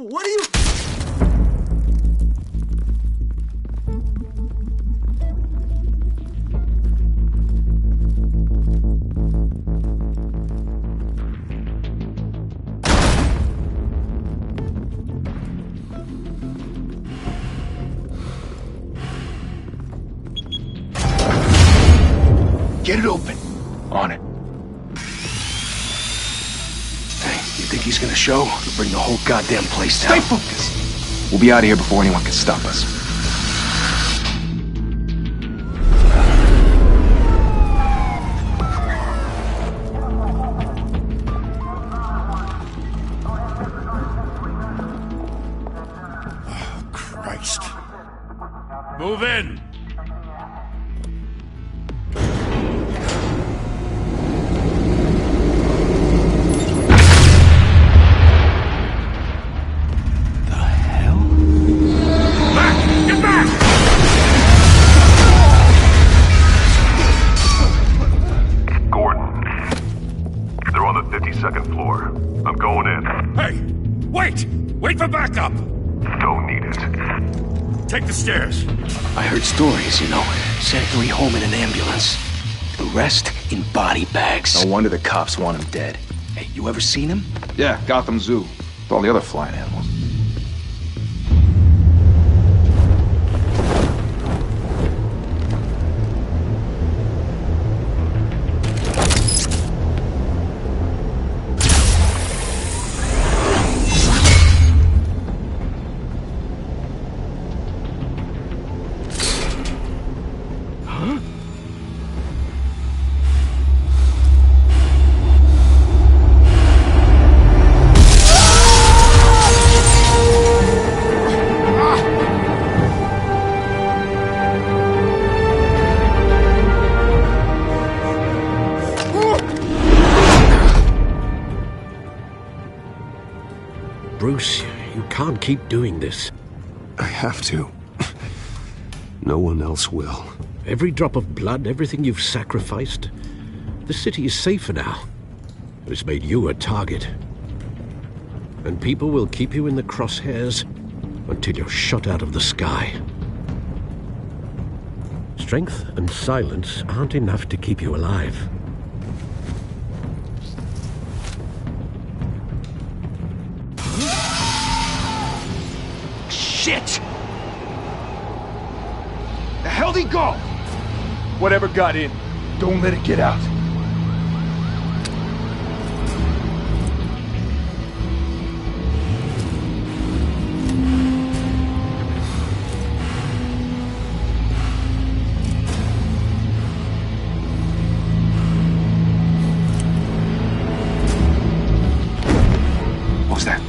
What are you... Get it open. On it. Hey, you think he's gonna show? He'll bring the whole goddamn place down. Stay focused! We'll be out of here before anyone can stop us. Oh, Christ. Move in! Second floor. I'm going in. Hey! Wait! Wait for backup! Don't need it. Take the stairs. I heard stories, you know. Sent Harry home in an ambulance. The rest in body bags. No wonder the cops want him dead. Hey, you ever seen him? Yeah, Gotham Zoo. With all the other flying animals. Bruce, you can't keep doing this. I have to. No one else will. Every drop of blood, everything you've sacrificed. The city is safer now. But it's made you a target. And people will keep you in the crosshairs until you're shot out of the sky. Strength and silence aren't enough to keep you alive. Shit! The hell'd he go? Whatever got in, don't let it get out. What was that?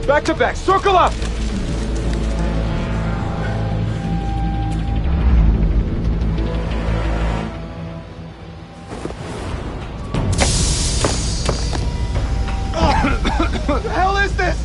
Back to back, circle up! What the hell is this?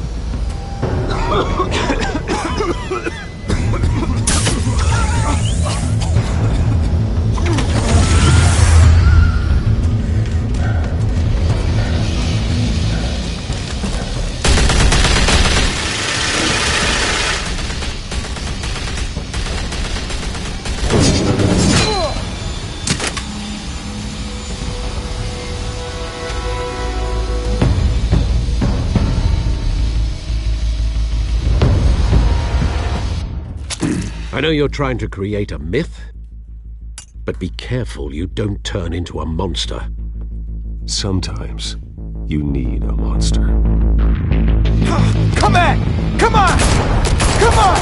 I know you're trying to create a myth, but be careful you don't turn into a monster. Sometimes you need a monster. Come on! Come on! Come on!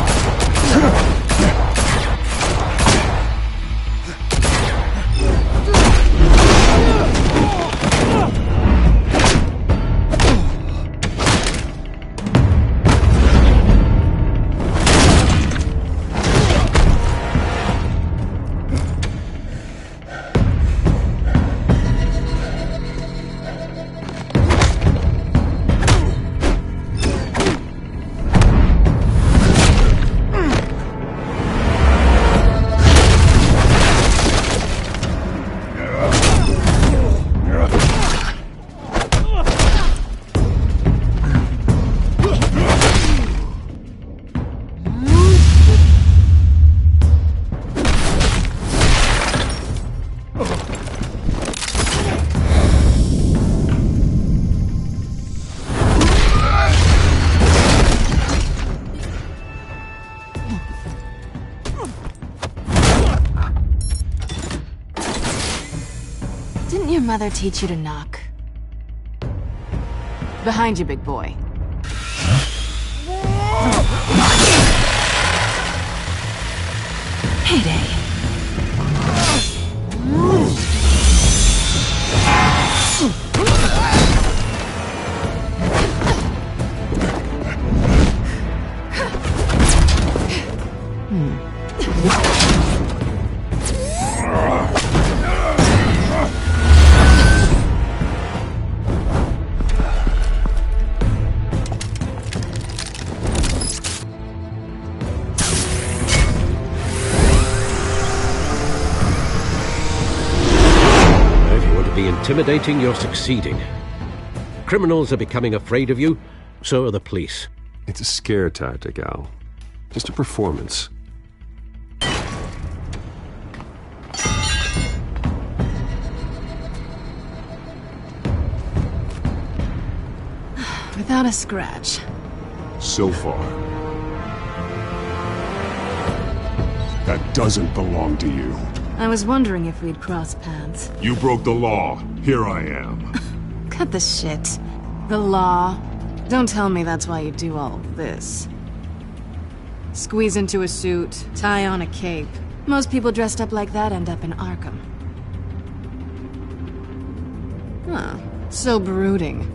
mother teach you to knock? Behind you, big boy. Heyday. Intimidating, you're succeeding. Criminals are becoming afraid of you, so are the police. It's a scare tactic, Al. Just a performance. Without a scratch. So far. That doesn't belong to you. I was wondering if we'd cross paths. You broke the law. Here I am. Cut the shit. The law. Don't tell me that's why you do all this. Squeeze into a suit, tie on a cape. Most people dressed up like that end up in Arkham. Huh. So brooding.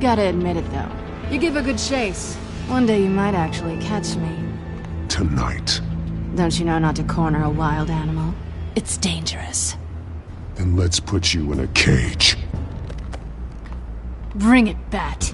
Gotta admit it, though. You give a good chase. One day you might actually catch me. Tonight. Don't you know not to corner a wild animal? It's dangerous. Then let's put you in a cage. Bring it, Bat.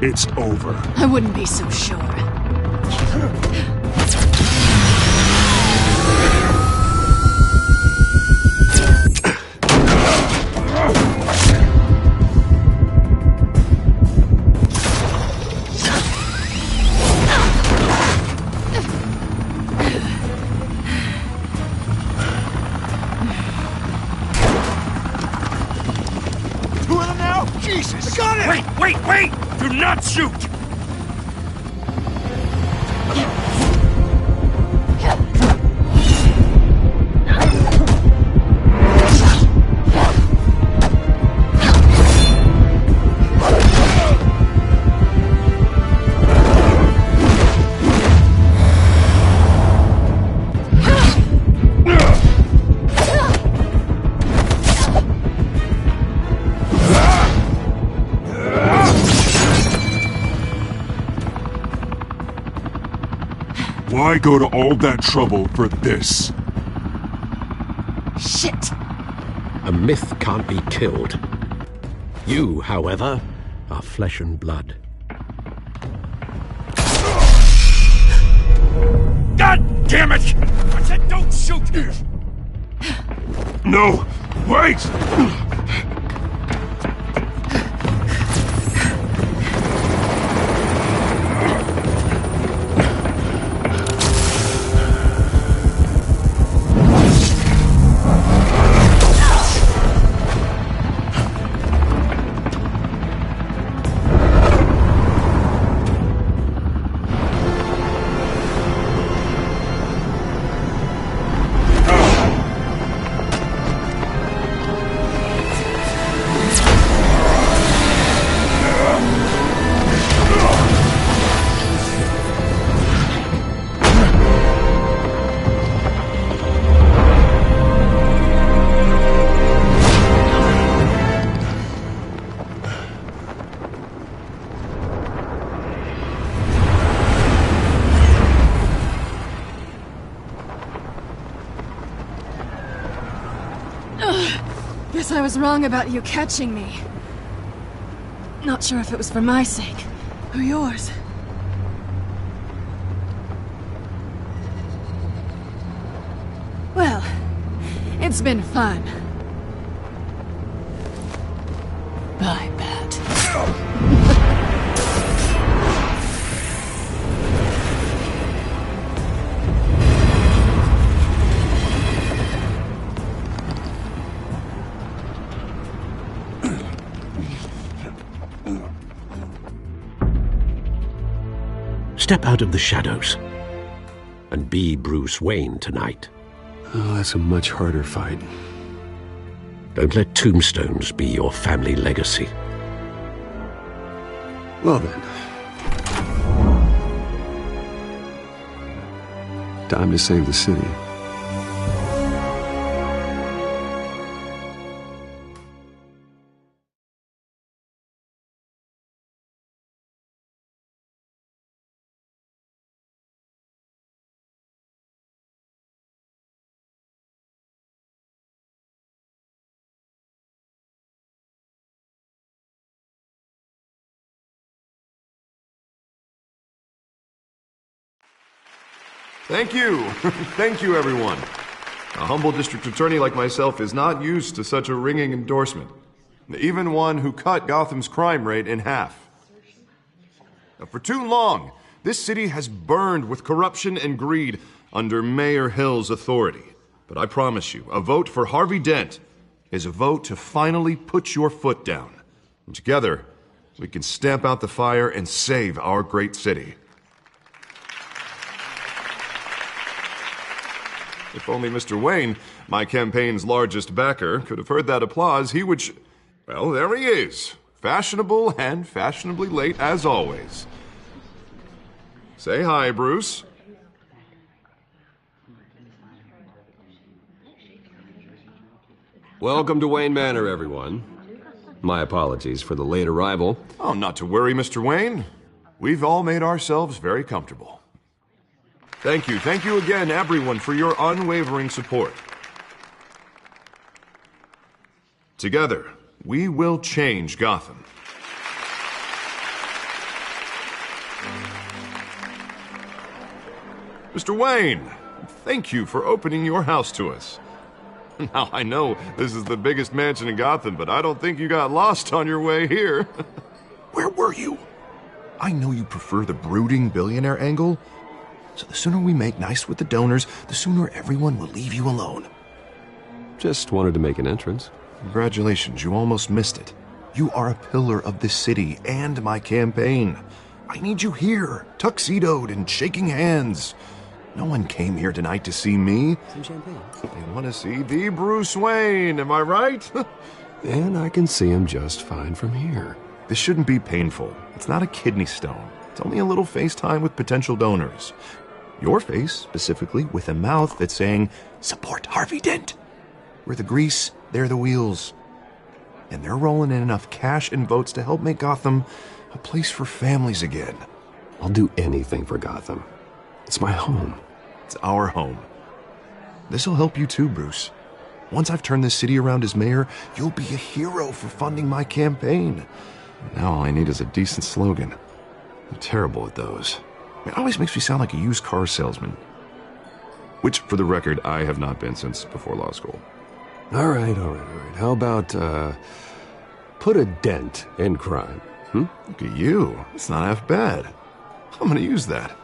It's over. I wouldn't be so sure. Two of them now? Jesus! I got it! Wait! Do not shoot! Why go to all that trouble for this? Shit! A myth can't be killed. You, however, are flesh and blood. God damn it! I said don't shoot! No! Wait! guess I was wrong about you catching me. Not sure if it was for my sake, or yours. Well, it's been fun. Bye, Bat. Step out of the shadows and be Bruce Wayne tonight. Oh, that's a much harder fight. Don't let tombstones be your family legacy. Well then. Time to save the city. Thank you. Thank you, everyone. A humble district attorney like myself is not used to such a ringing endorsement. Even one who cut Gotham's crime rate in half. For too long, this city has burned with corruption and greed under Mayor Hill's authority. But I promise you, a vote for Harvey Dent is a vote to finally put your foot down. And together, we can stamp out the fire and save our great city. If only Mr. Wayne, my campaign's largest backer, could have heard that applause, he would well, there he is. Fashionable and fashionably late as always. Say hi, Bruce. Welcome to Wayne Manor, everyone. My apologies for the late arrival. Oh, not to worry, Mr. Wayne. We've all made ourselves very comfortable. Thank you again, everyone, for your unwavering support. Together, we will change Gotham. Mr. Wayne, thank you for opening your house to us. Now, I know this is the biggest mansion in Gotham, but I don't think you got lost on your way here. Where were you? I know you prefer the brooding billionaire angle, so the sooner we make nice with the donors, the sooner everyone will leave you alone. Just wanted to make an entrance. Congratulations, you almost missed it. You are a pillar of this city and my campaign. I need you here, tuxedoed and shaking hands. No one came here tonight to see me. Some champagne. They want to see the Bruce Wayne, am I right? And I can see him just fine from here. This shouldn't be painful. It's not a kidney stone. It's only a little FaceTime with potential donors. Your face, specifically, with a mouth that's saying, support Harvey Dent. We're the grease, they're the wheels. And they're rolling in enough cash and votes to help make Gotham a place for families again. I'll do anything for Gotham. It's my home. It's our home. This'll help you too, Bruce. Once I've turned this city around as mayor, you'll be a hero for funding my campaign. Now all I need is a decent slogan. I'm terrible at those. It always makes me sound like a used car salesman. Which, for the record, I have not been since before law school. All right. How about, put a dent in crime? Look at you. It's not half bad. I'm gonna use that.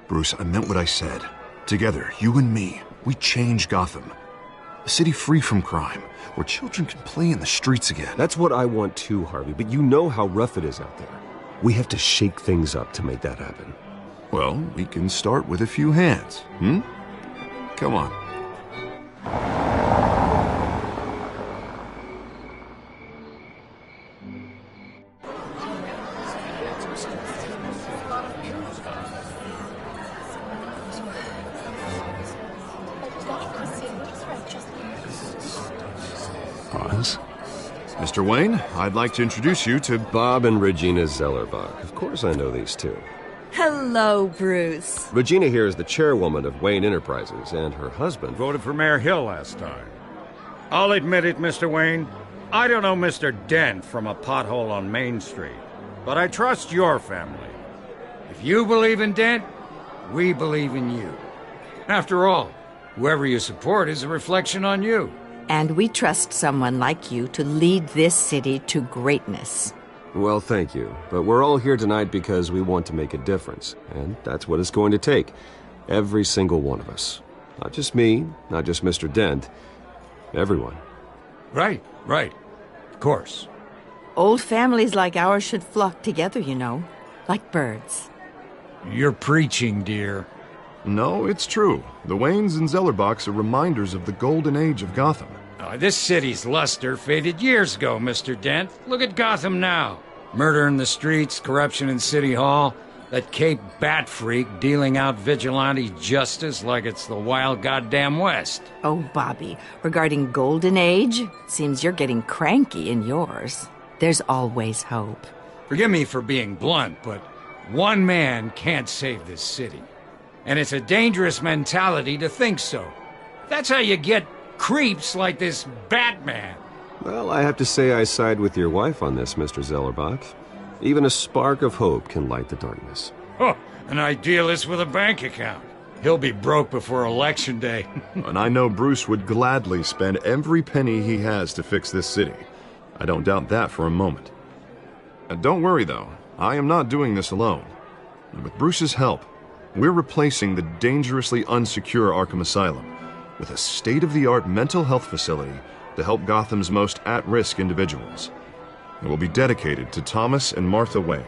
Bruce, I meant what I said. Together, you and me, we change Gotham. A city free from crime, where children can play in the streets again. That's what I want too, Harvey, but you know how rough it is out there. We have to shake things up to make that happen. Well, we can start with a few hands, Come on. Pause. Mr. Wayne, I'd like to introduce you to Bob and Regina Zellerbach. Of course I know these two. Hello, Bruce. Regina here is the chairwoman of Wayne Enterprises, and her husband Voted for Mayor Hill last time. I'll admit it, Mr. Wayne. I don't know Mr. Dent from a pothole on Main Street, but I trust your family. If you believe in Dent, we believe in you. After all, whoever you support is a reflection on you. And we trust someone like you to lead this city to greatness. Well, thank you. But we're all here tonight because we want to make a difference. And that's what it's going to take. Every single one of us. Not just me, not just Mr. Dent. Everyone. Right. Of course. Old families like ours should flock together, you know. Like birds. You're preaching, dear. No, it's true. The Waynes and Zellerbachs are reminders of the golden age of Gotham. This city's luster faded years ago, Mr. Dent. Look at Gotham now. Murder in the streets, corruption in City Hall, that Cape Bat freak dealing out vigilante justice like it's the wild goddamn West. Oh, Bobby, regarding Golden Age, seems you're getting cranky in yours. There's always hope. Forgive me for being blunt, but one man can't save this city. And it's a dangerous mentality to think so. That's how you get creeps like this Batman. Well, I have to say I side with your wife on this, Mr. Zellerbach. Even a spark of hope can light the darkness. Oh, an idealist with a bank account. He'll be broke before Election Day. And I know Bruce would gladly spend every penny he has to fix this city. I don't doubt that for a moment. And don't worry, though. I am not doing this alone. And with Bruce's help, we're replacing the dangerously unsecure Arkham Asylum with a state-of-the-art mental health facility to help Gotham's most at-risk individuals. It will be dedicated to Thomas and Martha Wayne,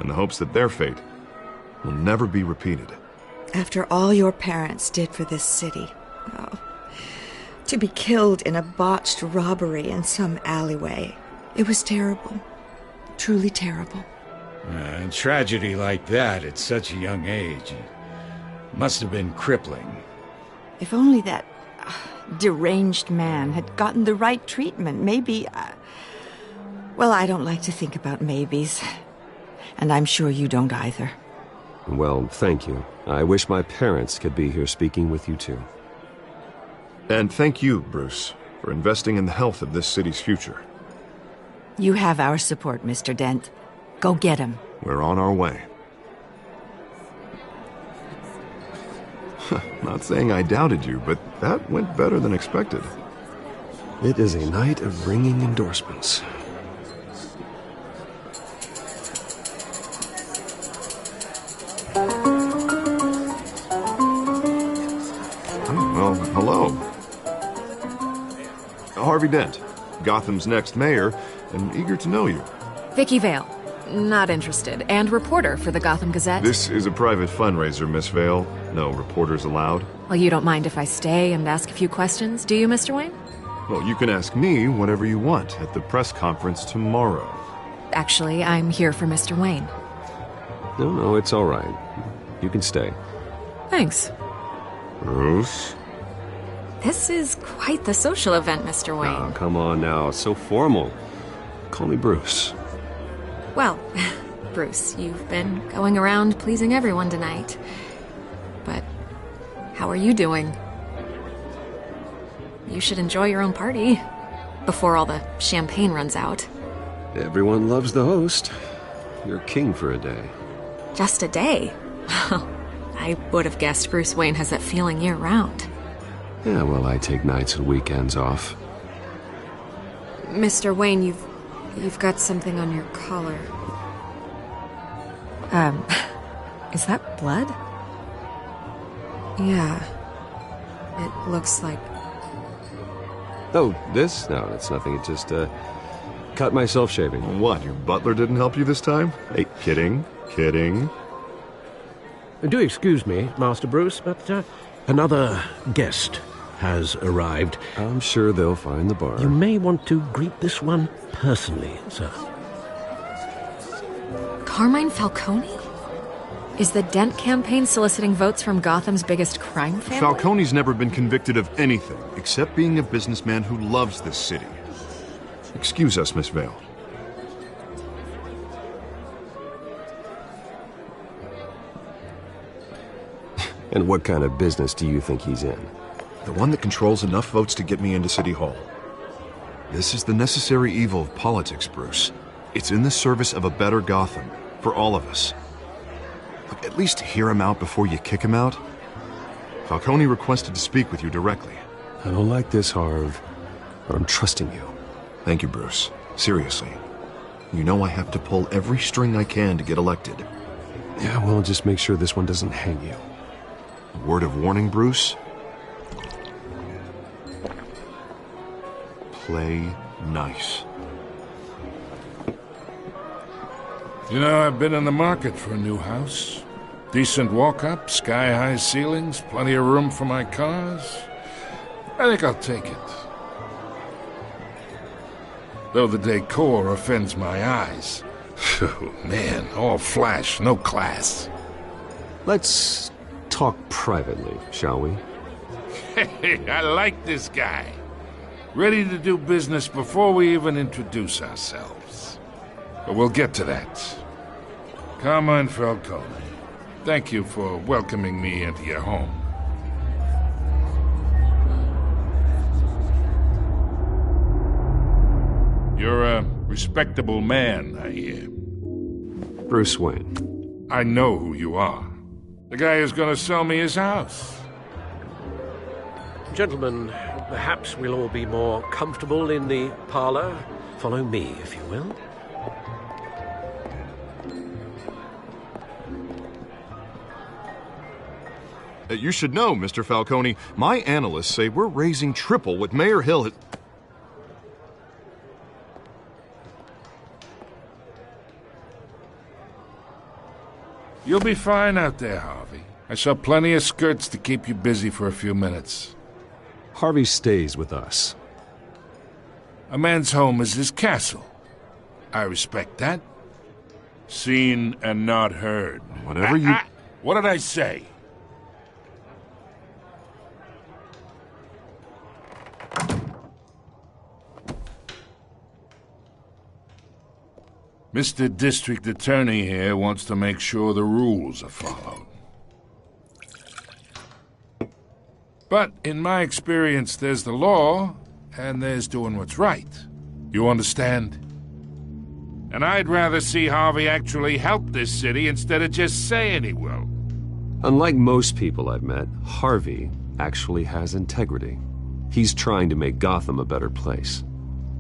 in the hopes that their fate will never be repeated. After all your parents did for this city, to be killed in a botched robbery in some alleyway, it was terrible. Truly terrible. A tragedy like that at such a young age must have been crippling. If only that deranged man had gotten the right treatment, maybe... Well, I don't like to think about maybes. And I'm sure you don't either. Well, thank you. I wish my parents could be here speaking with you too. And thank you, Bruce, for investing in the health of this city's future. You have our support, Mr. Dent. Go get him. We're on our way. Not saying I doubted you, but that went better than expected. It is a night of ringing endorsements. Well, hello. Harvey Dent, Gotham's next mayor, and eager to know you. Vicky Vale. Not interested. And reporter for the Gotham Gazette. This is a private fundraiser, Miss Vale. No reporters allowed. Well, you don't mind if I stay and ask a few questions, do you, Mr. Wayne? Well, you can ask me whatever you want at the press conference tomorrow. Actually, I'm here for Mr. Wayne. No, it's all right. You can stay. Thanks. Bruce? This is quite the social event, Mr. Wayne. Oh, come on now. It's so formal. Call me Bruce. Well, Bruce, you've been going around pleasing everyone tonight. But how are you doing? You should enjoy your own party before all the champagne runs out. Everyone loves the host. You're king for a day. Just a day? I would have guessed Bruce Wayne has that feeling year-round. Yeah, well, I take nights and weekends off. Mr. Wayne, you've got something on your collar. Is that blood? Yeah. It looks like... Oh, this? No, it's nothing. It just, cut myself shaving. What, your butler didn't help you this time? Hey, kidding. Do excuse me, Master Bruce, but another guest has arrived. I'm sure they'll find the bar. You may want to greet this one personally, sir. Carmine Falcone? Is the Dent campaign soliciting votes from Gotham's biggest crime family? Falcone's never been convicted of anything except being a businessman who loves this city. Excuse us, Miss Vale. And what kind of business do you think he's in? The one that controls enough votes to get me into City Hall. This is the necessary evil of politics, Bruce. It's in the service of a better Gotham, for all of us. Look, at least hear him out before you kick him out. Falcone requested to speak with you directly. I don't like this, Harv, but I'm trusting you. Thank you, Bruce. Seriously. You know I have to pull every string I can to get elected. Yeah, well, just make sure this one doesn't hang you. A word of warning, Bruce? Play nice. You know, I've been in the market for a new house. Decent walk-up, sky-high ceilings, plenty of room for my cars. I think I'll take it. Though the decor offends my eyes. Oh, man, all flash, no class. Let's talk privately, shall we? Hey, I like this guy. Ready to do business before we even introduce ourselves. But we'll get to that. Carmine Falcone, thank you for welcoming me into your home. You're a respectable man, I hear. Bruce Wayne. I know who you are. The guy who's gonna sell me his house. Gentlemen, perhaps we'll all be more comfortable in the parlor. Follow me, if you will. You should know, Mr. Falcone, my analysts say we're raising triple what Mayor Hill had... You'll be fine out there, Harvey. I saw plenty of skirts to keep you busy for a few minutes. Harvey stays with us. A man's home is his castle. I respect that. Seen and not heard. Whatever you... What did I say? Mr. District Attorney here wants to make sure the rules are followed. But in my experience, there's the law, and there's doing what's right. You understand? And I'd rather see Harvey actually help this city instead of just saying he will. Unlike most people I've met, Harvey actually has integrity. He's trying to make Gotham a better place.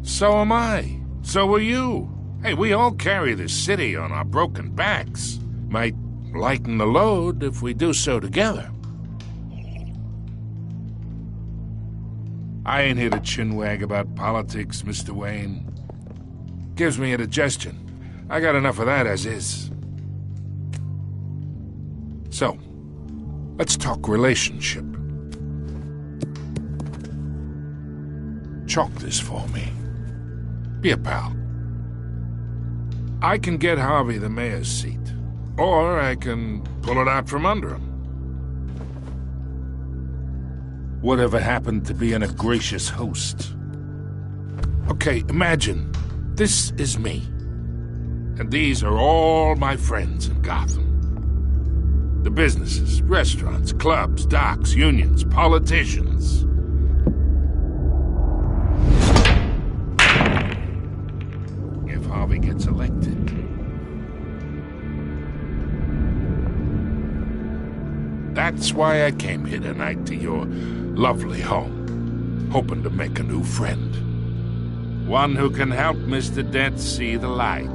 So am I. So are you. Hey, we all carry this city on our broken backs. Might lighten the load if we do so together. I ain't here to chinwag about politics, Mr. Wayne. Gives me indigestion. I got enough of that as is. So, let's talk relationship. Chalk this for me. Be a pal. I can get Harvey the mayor's seat, or I can pull it out from under him. Whatever happened to being a gracious host? Okay, imagine, this is me, and these are all my friends in Gotham. The businesses, restaurants, clubs, docks, unions, politicians. If Harvey gets elected, that's why I came here tonight to your lovely home, hoping to make a new friend. One who can help Mr. Dent see the light,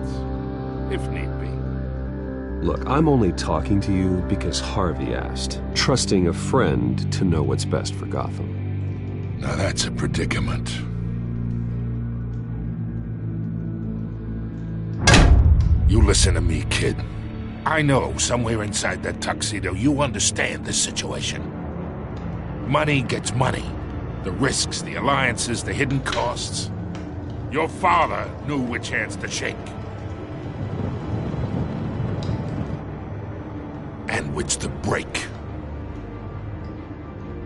if need be. Look, I'm only talking to you because Harvey asked, trusting a friend to know what's best for Gotham. Now that's a predicament. You listen to me, kid. I know somewhere inside that tuxedo you understand this situation. Money gets money. The risks, the alliances, the hidden costs. Your father knew which hands to shake. And which to break.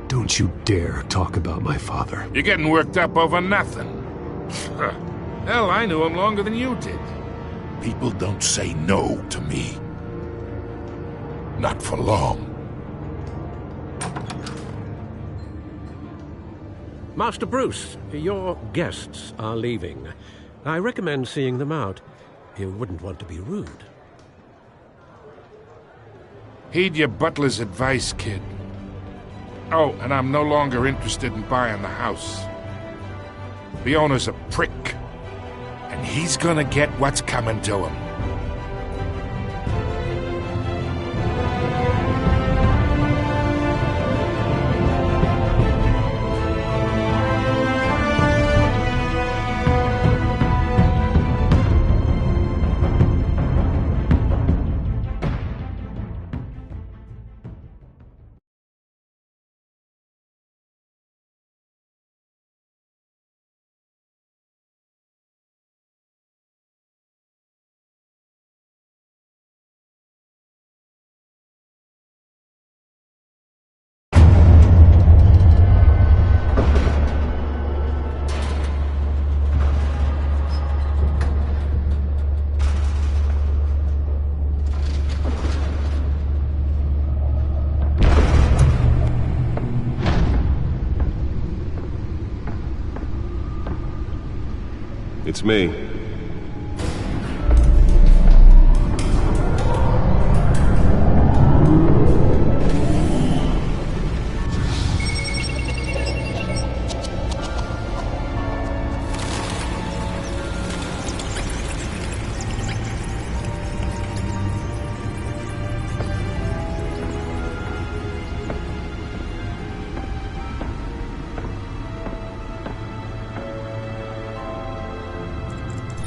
Don't you dare talk about my father. You're getting worked up over nothing. Hell, I knew him longer than you did. People don't say no to me. Not for long. Master Bruce, your guests are leaving. I recommend seeing them out. You wouldn't want to be rude. Heed your butler's advice, kid. Oh, and I'm no longer interested in buying the house. The owner's a prick, and he's gonna get what's coming to him. It's me.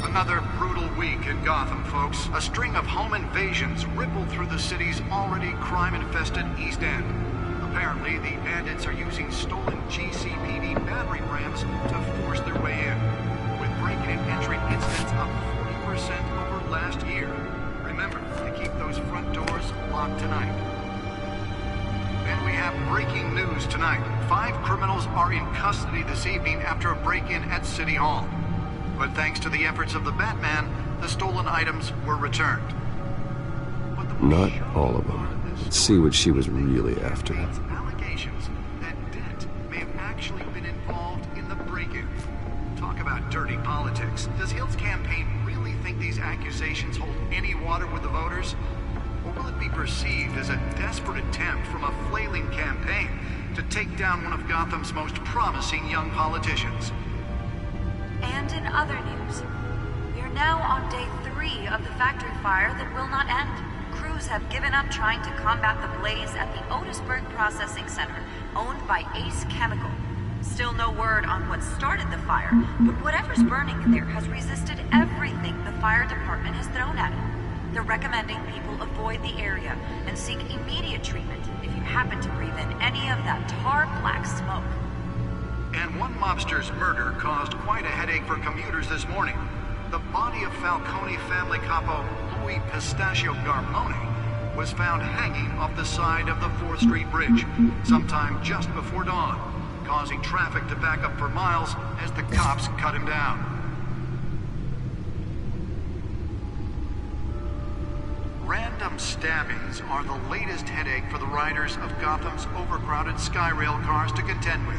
Another brutal week in Gotham, folks. A string of home invasions rippled through the city's already crime-infested East End. Apparently, the bandits are using stolen GCPD battering rams to force their way in, with break-in and entry incidents up 40% over last year. Remember to keep those front doors locked tonight. And we have breaking news tonight. 5 criminals are in custody this evening after a break-in at City Hall. But thanks to the efforts of the Batman, the stolen items were returned. Not all of them. Let's see what she was really after. Allegations that Dent may have actually been involved in the break-in. Talk about dirty politics. Does Hill's campaign really think these accusations hold any water with the voters? Or will it be perceived as a desperate attempt from a flailing campaign to take down one of Gotham's most promising young politicians? And in other news, we are now on day 3 of the factory fire that will not end. Crews have given up trying to combat the blaze at the Otisburg Processing Center, owned by Ace Chemical. Still no word on what started the fire, but whatever's burning in there has resisted everything the fire department has thrown at it. They're recommending people avoid the area and seek immediate treatment if you happen to breathe in any of that tar black smoke. And one mobster's murder caused quite a headache for commuters this morning. The body of Falcone family capo Louis Pistachio Garmone was found hanging off the side of the 4th Street Bridge sometime just before dawn, causing traffic to back up for miles as the cops cut him down. Random stabbings are the latest headache for the riders of Gotham's overcrowded Skyrail cars to contend with.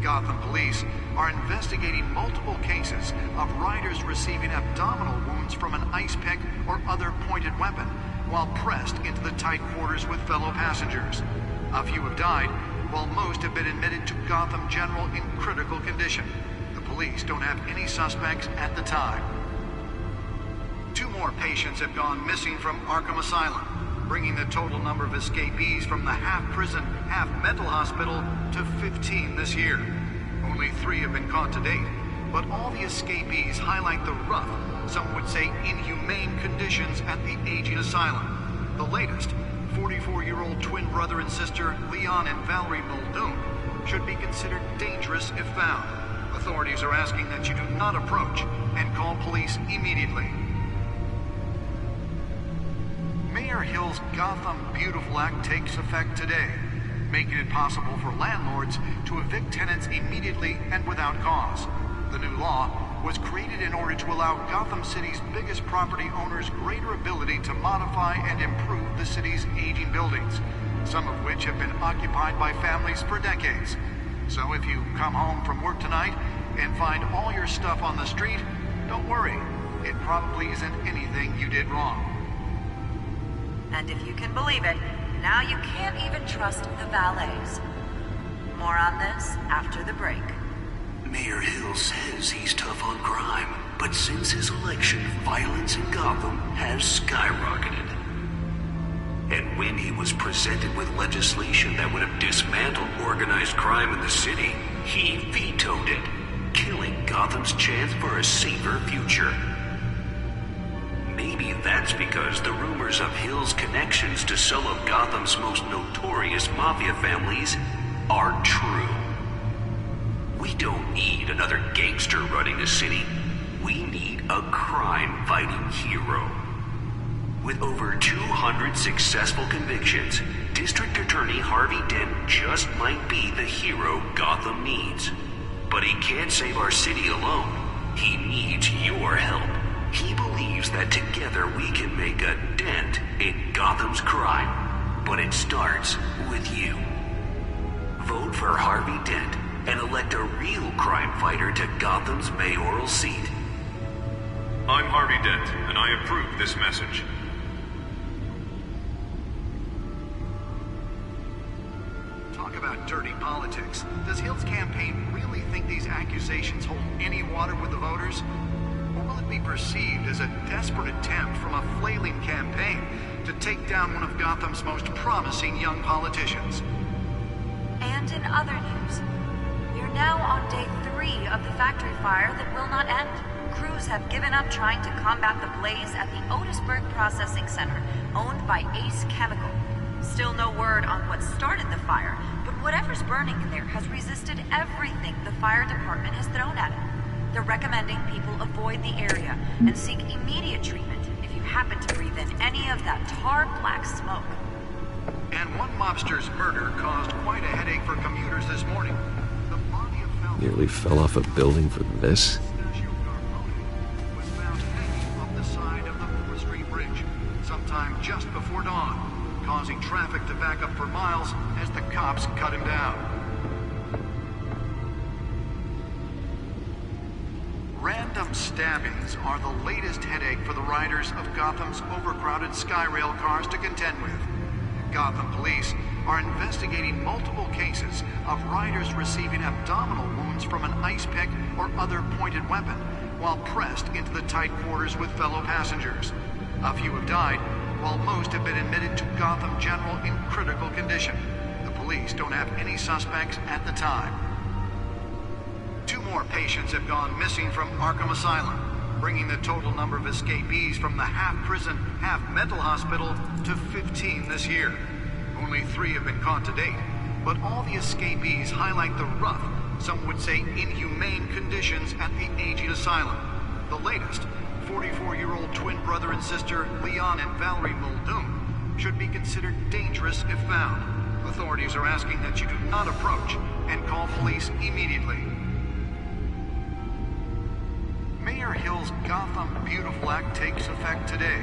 Gotham police are investigating multiple cases of riders receiving abdominal wounds from an ice pick or other pointed weapon while pressed into the tight quarters with fellow passengers. A few have died, while most have been admitted to Gotham General in critical condition. The police don't have any suspects at the time. 2 more patients have gone missing from Arkham Asylum, bringing the total number of escapees from the half-prison, half-mental hospital to 15 this year. Only 3 have been caught to date, but all the escapees highlight the rough, some would say inhumane conditions at the aging asylum. The latest, 44-year-old twin brother and sister Leon and Valerie Muldoon, should be considered dangerous if found. Authorities are asking that you do not approach and call police immediately. Mayor Hill's Gotham Beautiful Act takes effect today, making it possible for landlords to evict tenants immediately and without cause. The new law was created in order to allow Gotham City's biggest property owners greater ability to modify and improve the city's aging buildings, some of which have been occupied by families for decades. So if you come home from work tonight and find all your stuff on the street, don't worry. It probably isn't anything you did wrong. And if you can believe it, now you can't even trust the valets. More on this after the break. Mayor Hill says he's tough on crime, but since his election, violence in Gotham has skyrocketed. And when he was presented with legislation that would have dismantled organized crime in the city, he vetoed it, killing Gotham's chance for a safer future. Maybe that's because the rumors of Hill's connections to some of Gotham's most notorious mafia families are true. We don't need another gangster running the city. We need a crime-fighting hero. With over 200 successful convictions, District Attorney Harvey Dent just might be the hero Gotham needs. But he can't save our city alone. He needs your help. He believes that together we can make a dent in Gotham's crime. But it starts with you. Vote for Harvey Dent and elect a real crime fighter to Gotham's mayoral seat. I'm Harvey Dent, and I approve this message. Talk about dirty politics. Does Hill's campaign really think these accusations hold any water with the voters? Or will it be perceived as a desperate attempt from a flailing campaign to take down one of Gotham's most promising young politicians? And in other news, you're now on day 3 of the factory fire that will not end. Crews have given up trying to combat the blaze at the Otisburg Processing Center, owned by Ace Chemical. Still no word on what started the fire, but whatever's burning in there has resisted everything the fire department has thrown at it. They're recommending people avoid the area and seek immediate treatment if you happen to breathe in any of that tar black smoke. And one mobster's murder caused quite a headache for commuters this morning. The body of Nearly fell off a building for this? was found hanging off the side of the 4th Street Bridge sometime just before dawn, causing traffic to back up for miles as the cops cut him down. Random stabbings are the latest headache for the riders of Gotham's overcrowded Skyrail cars to contend with. Gotham police are investigating multiple cases of riders receiving abdominal wounds from an ice pick or other pointed weapon while pressed into the tight quarters with fellow passengers. A few have died, while most have been admitted to Gotham General in critical condition. The police don't have any suspects at the time. 2 more patients have gone missing from Arkham Asylum, bringing the total number of escapees from the half-prison, half-mental hospital to 15 this year. Only 3 have been caught to date, but all the escapees highlight the rough, some would say inhumane conditions at the aging asylum. The latest, 44-year-old twin brother and sister Leon and Valerie Muldoon, should be considered dangerous if found. Authorities are asking that you do not approach and call police immediately. Mayor Hill's Gotham Beautiful Act takes effect today,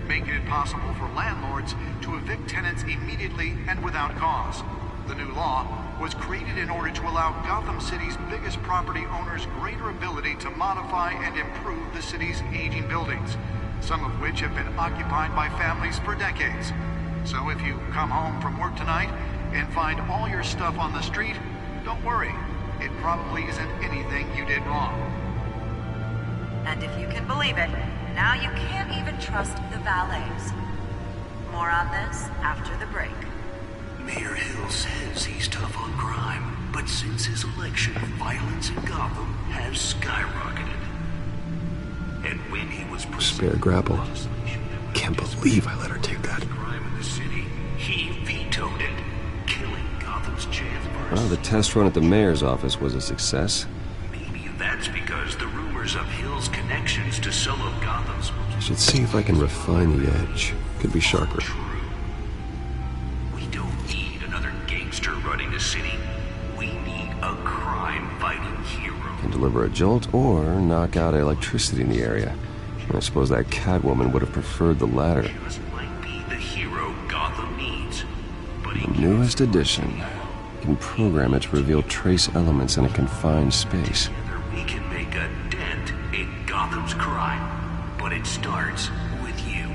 making it possible for landlords to evict tenants immediately and without cause. The new law was created in order to allow Gotham City's biggest property owners greater ability to modify and improve the city's aging buildings, some of which have been occupied by families for decades. So if you come home from work tonight and find all your stuff on the street, don't worry. It probably isn't anything you did wrong. And if you can believe it, now you can't even trust the valets. More on this after the break. Mayor Hill says he's tough on crime, but since his election, violence in Gotham has skyrocketed. And when he was Spare grapple. Can't believe I let her take that. crime in the city, he vetoed it, killing Gotham's chance for Well, the test run at the mayor's office was a success. Maybe that's because the rumors of Hill's connections to some of Gotham's I should see if I can refine the edge. Could be sharper. We don't need another gangster running the city. We need a crime-fighting hero. Can deliver a jolt or knock out electricity in the area. I suppose that Catwoman would have preferred the latter. Just might be the hero Gotham needs. But The newest addition. You can program it to reveal trace elements in a confined space. Together we can make a dent in Gotham's crime. But it starts with you.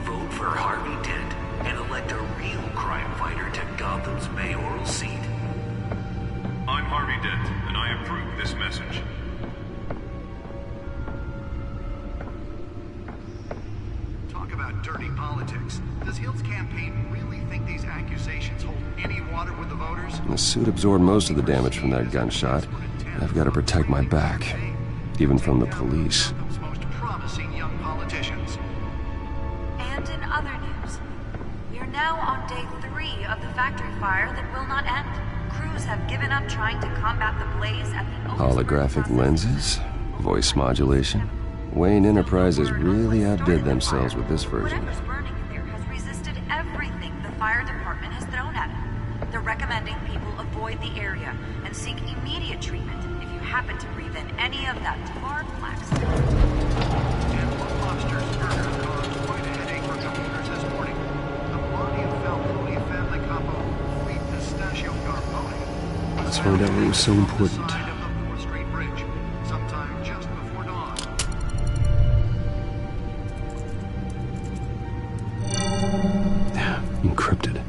Vote for Harvey Dent and elect a real crime fighter to Gotham's mayoral seat. I'm Harvey Dent, and I approve this message. Talk about dirty politics. Does Hill's campaign really think these accusations hold any water with the voters? The suit absorbed most of the damage from that gunshot. I've got to protect my back, even from the police. Most promising young politicians. And in other news, we're now on day 3 of the factory fire that will not end. Crews have given up trying to combat the blaze at the Holographic lenses? Voice modulation? Wayne Enterprises really outdid themselves with this version. Whatever's burning in there has resisted everything the fire department has thrown at it. They're recommending people avoid the area and seek immediate treatment if you happen to breathe in any of that tar black stuff. And one lobster's burger caused quite a headache for commuters this morning. The body of Falcone family capo, Lee Pistachio Garbone, Let's find out what was so important. side of the 4th Street Bridge, sometime just before dawn. Encrypted.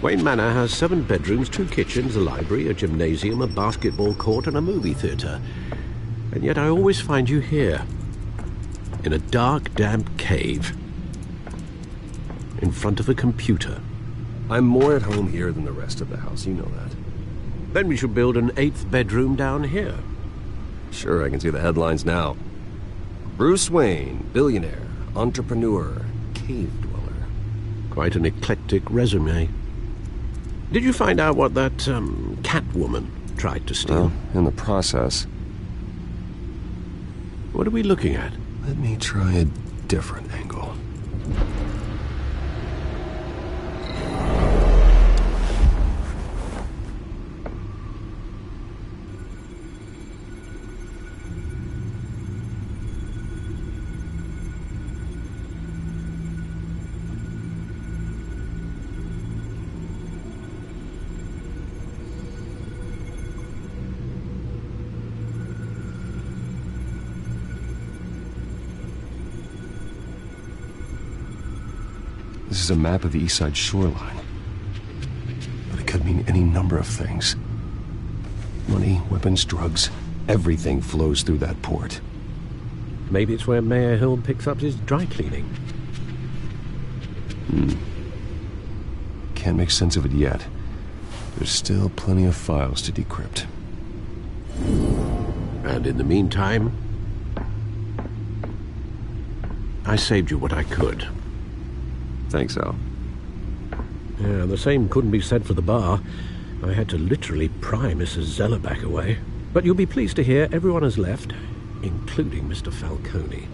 Wayne Manor has 7 bedrooms, 2 kitchens, a library, a gymnasium, a basketball court, and a movie theatre. And yet I always find you here, in a dark, damp cave, in front of a computer. I'm more at home here than the rest of the house, you know that. Then we should build an 8th bedroom down here. Sure, I can see the headlines now. Bruce Wayne, billionaire, entrepreneur, cave dweller. Quite an eclectic resume. Did you find out what that, Catwoman tried to steal? Well, in the process. What are we looking at? Let me try a different angle. This is a map of the East Side shoreline. But it could mean any number of things. Money, weapons, drugs, everything flows through that port. Maybe it's where Mayor Hill picks up his dry cleaning. Can't make sense of it yet. There's still plenty of files to decrypt. And in the meantime, I saved you what I could. Thanks, Al. Yeah, the same couldn't be said for the bar. I had to literally pry Mrs. Zellerback away. But you'll be pleased to hear everyone has left, including Mr. Falcone.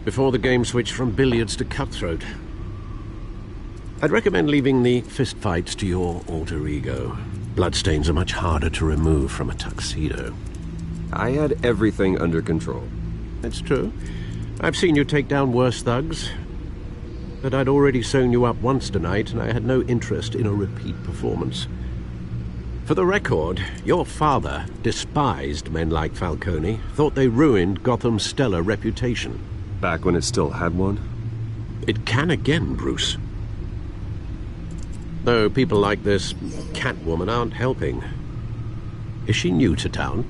Before the game switched from billiards to cutthroat. I'd recommend leaving the fistfights to your alter ego. Bloodstains are much harder to remove from a tuxedo. I had everything under control. That's true. I've seen you take down worse thugs. But I'd already sewn you up once tonight, and I had no interest in a repeat performance. For the record, your father despised men like Falcone, thought they ruined Gotham's stellar reputation. Back when it still had one? It can again, Bruce. Though people like this Catwoman aren't helping. Is she new to town?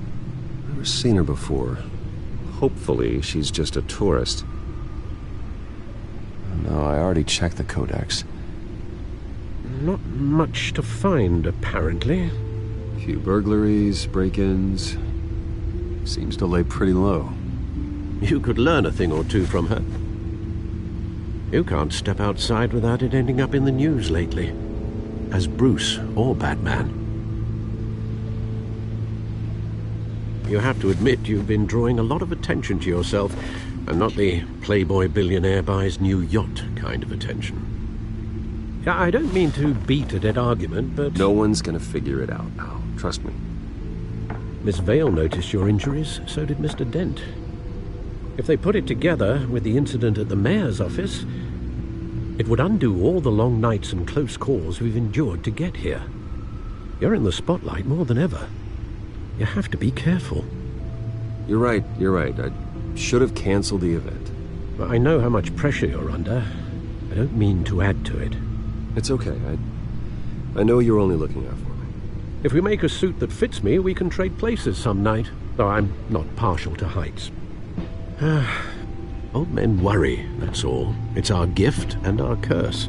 Never seen her before. Hopefully, she's just a tourist. No, I already checked the codex. Not much to find, apparently. A few burglaries, break-ins. Seems to lay pretty low. You could learn a thing or two from her. You can't step outside without it ending up in the news lately. As Bruce or Batman. You have to admit you've been drawing a lot of attention to yourself, and not the playboy billionaire buys new yacht kind of attention. I don't mean to beat a dead argument, but... No one's gonna figure it out now. Trust me. Miss Vale noticed your injuries, so did Mr. Dent. If they put it together with the incident at the mayor's office, It would undo all the long nights and close calls we've endured to get here. You're in the spotlight more than ever. You have to be careful. You're right. I should have canceled the event. But I know how much pressure you're under. I don't mean to add to it. It's okay. I know you're only looking out for me. If we make a suit that fits me, we can trade places some night. Though I'm not partial to heights. Old men worry, that's all. It's our gift and our curse.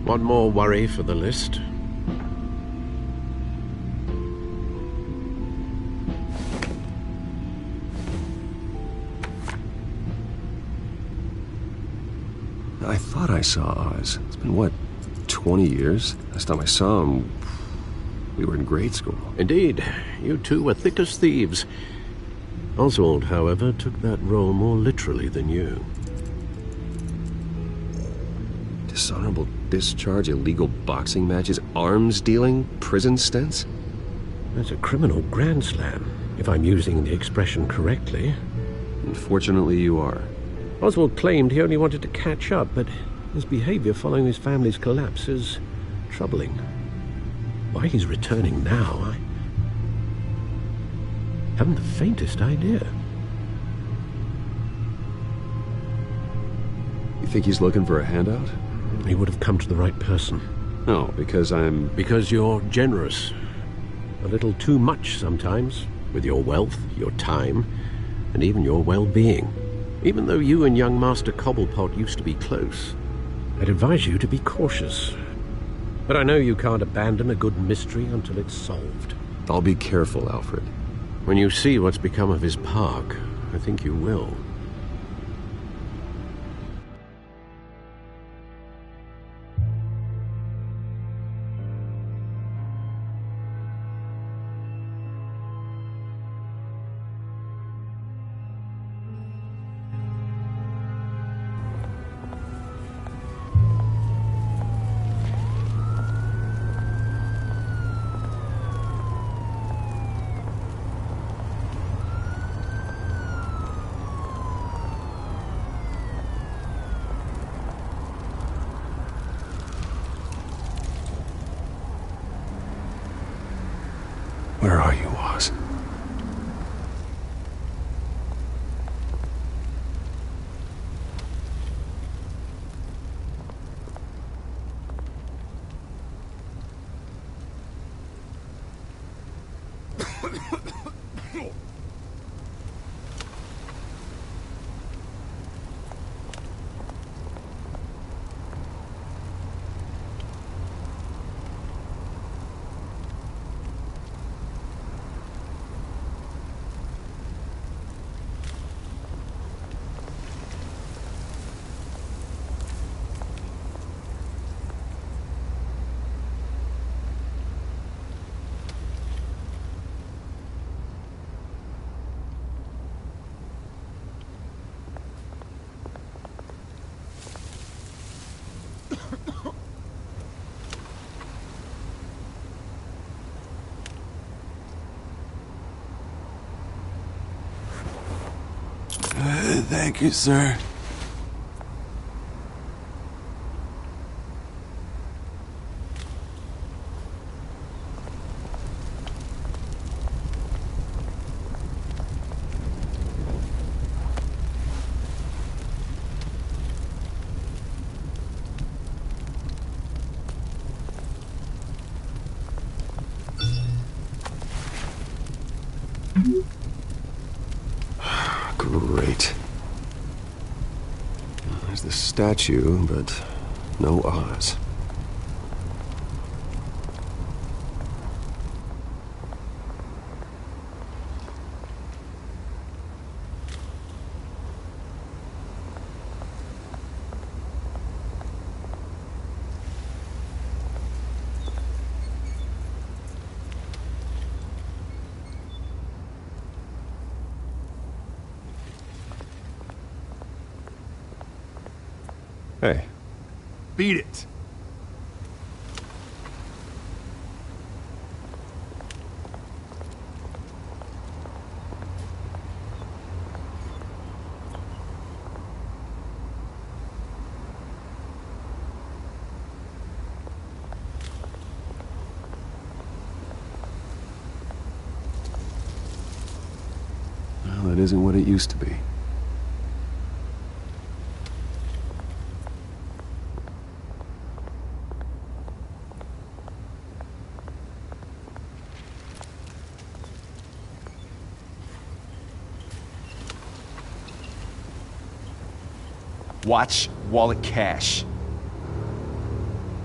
One more worry for the list. I thought I saw Oz. It's been, what, 20 years? Last time I saw him, we were in grade school. Indeed. You two were thick as thieves. Oswald, however, took that role more literally than you. Dishonorable discharge, illegal boxing matches, arms dealing, prison stints? That's a criminal grand slam, if I'm using the expression correctly. Unfortunately, you are. Oswald claimed he only wanted to catch up, but his behavior following his family's collapse is troubling. Why he's returning now, I haven't the faintest idea. You think he's looking for a handout? He would have come to the right person. No, because I'm... Because you're generous. A little too much sometimes, with your wealth, your time, and even your well-being. Even though you and young Master Cobblepot used to be close, I'd advise you to be cautious. But I know you can't abandon a good mystery until it's solved. I'll be careful, Alfred. When you see what's become of his park, I think you will. Where are you, Oz? Thank you, sir. Great. There's the statue, but no Oz. Hey. Beat it. it isn't what it used to be. Watch wallet cash.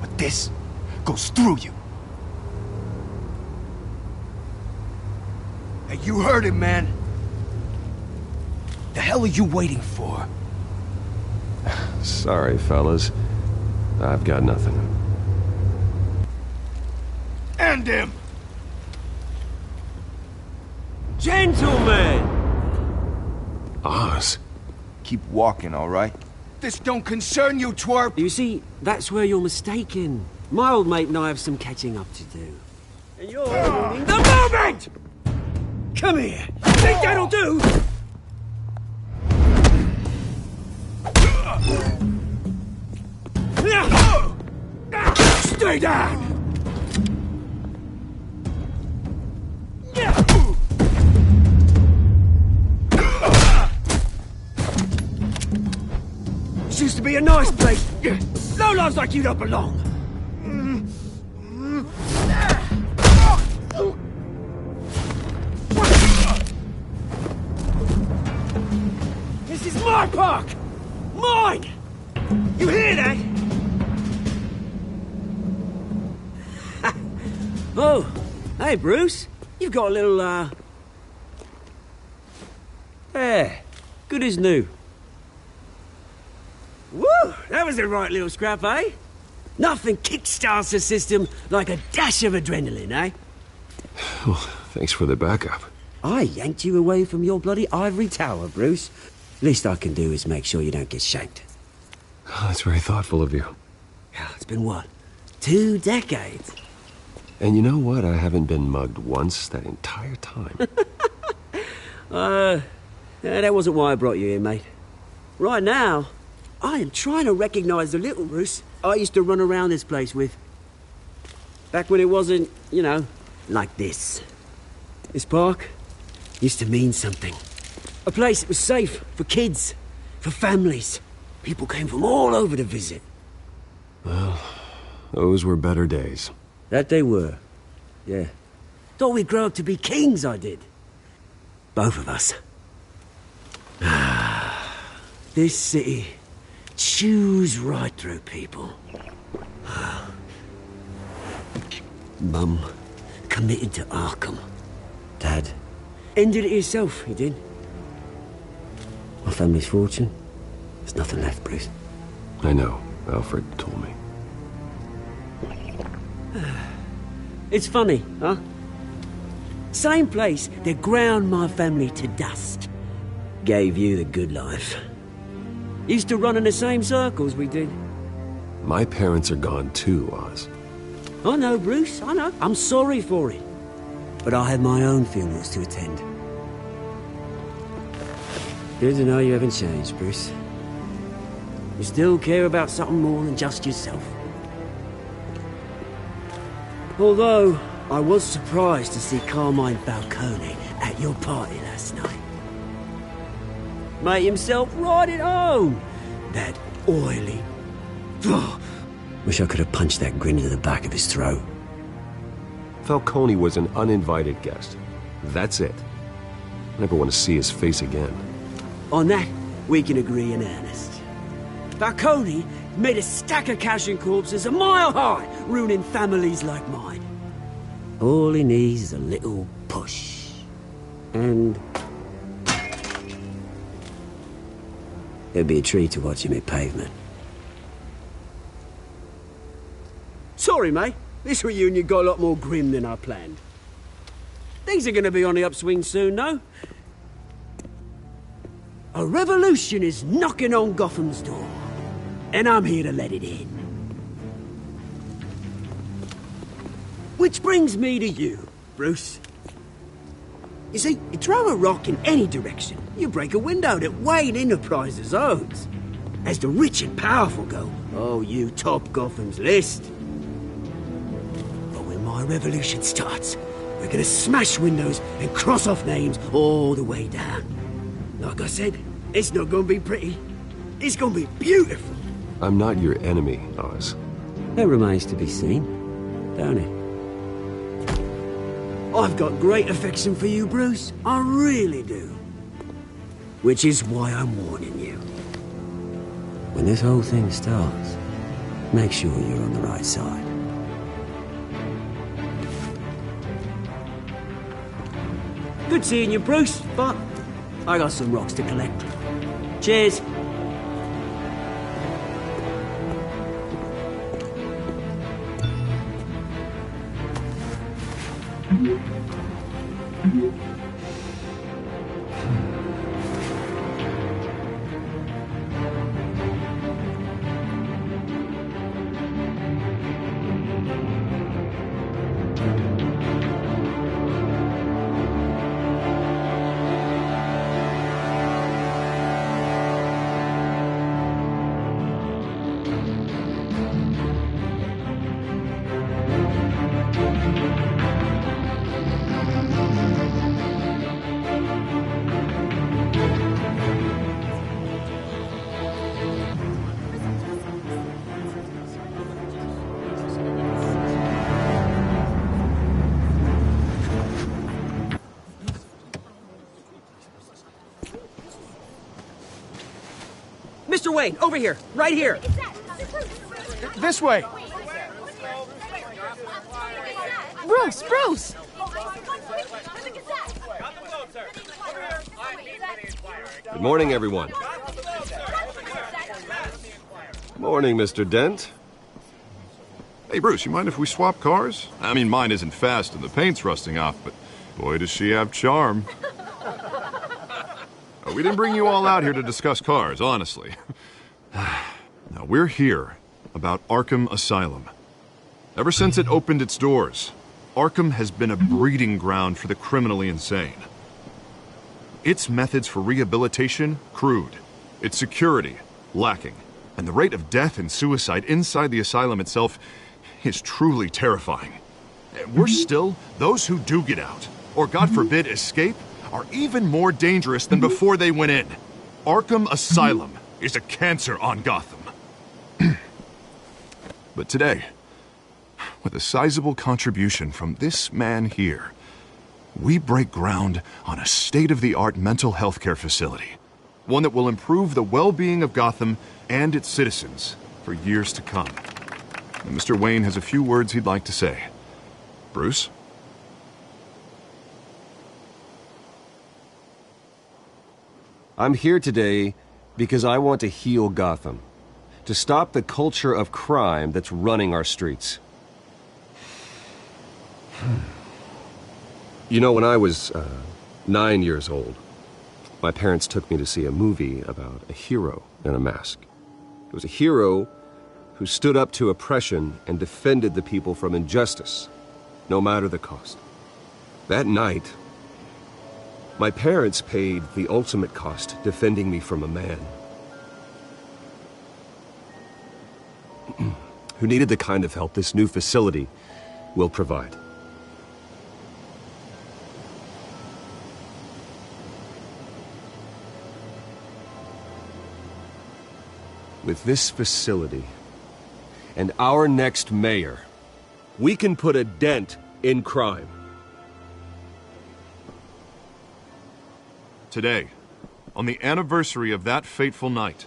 But this goes through you. Hey, you heard him, man. The hell are you waiting for? Sorry, fellas. I've got nothing. End him! Gentlemen! Oz. Keep walking, all right? This don't concern you, twerp! You see, that's where you're mistaken. My old mate and I have some catching up to do. And you're ruining the moment! Come here! Think that'll do? Stay down! This used to be a nice place. Lowlifes like you don't belong. This is my park! Mine! You hear that? Oh, hey, Bruce. You've got a little, Yeah, good as new. Woo! That was a right little scrap, eh? Nothing kickstarts the system like a dash of adrenaline, eh? Well, thanks for the backup. I yanked you away from your bloody ivory tower, Bruce. Least I can do is make sure you don't get shanked. Oh, that's very thoughtful of you. It's been what? 2 decades? And you know what? I haven't been mugged once that entire time. That wasn't why I brought you here, mate. Right now, I am trying to recognize the little Bruce I used to run around this place with. Back when it wasn't, you know, like this. This park used to mean something. A place that was safe for kids, for families. People came from all over to visit. Well, those were better days. That they were, yeah. Thought we'd grow up to be kings, I did. Both of us. This city chews right through people. Mum committed to Arkham. Dad ended it himself, he did. My family's fortune, there's nothing left, Bruce. I know. Alfred told me. It's funny, huh? Same place that ground my family to dust. Gave you the good life. Used to run in the same circles we did. My parents are gone too, Oz. I know, Bruce, I know. I'm sorry for it. But I have my own funerals to attend. Good to know you haven't changed, Bruce. You still care about something more than just yourself. Although, I was surprised to see Carmine Falcone at your party last night. Made himself right at home. That oily... Wish I could have punched that grin into the back of his throat. Falcone was an uninvited guest. That's it. I never want to see his face again. On that, we can agree in earnest. Falcone made a stack of cash and corpses a mile high, ruining families like mine. All he needs is a little push. And... it'd be a treat to watch him hit pavement. Sorry, mate. This reunion got a lot more grim than I planned. Things are gonna be on the upswing soon, though. A revolution is knocking on Gotham's door. And I'm here to let it in. Which brings me to you, Bruce. You see, you throw a rock in any direction, you break a window that Wayne Enterprises owns. As the rich and powerful go, oh, you top Gotham's list. But when my revolution starts, we're gonna smash windows and cross off names all the way down. Like I said, it's not gonna be pretty. It's gonna be beautiful. I'm not your enemy, Oz. That remains to be seen, don't it? I've got great affection for you, Bruce. I really do. Which is why I'm warning you. When this whole thing starts, make sure you're on the right side. Good seeing you, Bruce, but I got some rocks to collect. Cheers. Mr. Wayne, over here. Right here. This way. Bruce! Bruce! Good morning, everyone. Morning, Mr. Dent. Hey, Bruce, you mind if we swap cars? I mean, mine isn't fast and the paint's rusting off, but boy, does she have charm. We didn't bring you all out here to discuss cars, honestly. Now, we're here about Arkham Asylum. Ever since it opened its doors, Arkham has been a breeding ground for the criminally insane. Its methods for rehabilitation, crude. Its security, lacking. And the rate of death and suicide inside the asylum itself is truly terrifying. Worse still, those who do get out, or God forbid escape, are even more dangerous than before they went in. Arkham Asylum is a cancer on Gotham. But today, with a sizable contribution from this man here, we break ground on a state-of-the-art mental health care facility. One that will improve the well-being of Gotham and its citizens for years to come. And Mr. Wayne has a few words he'd like to say. Bruce? I'm here today because I want to heal Gotham. To stop the culture of crime that's running our streets. You know, when I was 9 years old, my parents took me to see a movie about a hero in a mask. It was a hero who stood up to oppression and defended the people from injustice, no matter the cost. That night, my parents paid the ultimate cost defending me from a man who needed the kind of help this new facility will provide. With this facility and our next mayor, we can put a dent in crime. Today, on the anniversary of that fateful night,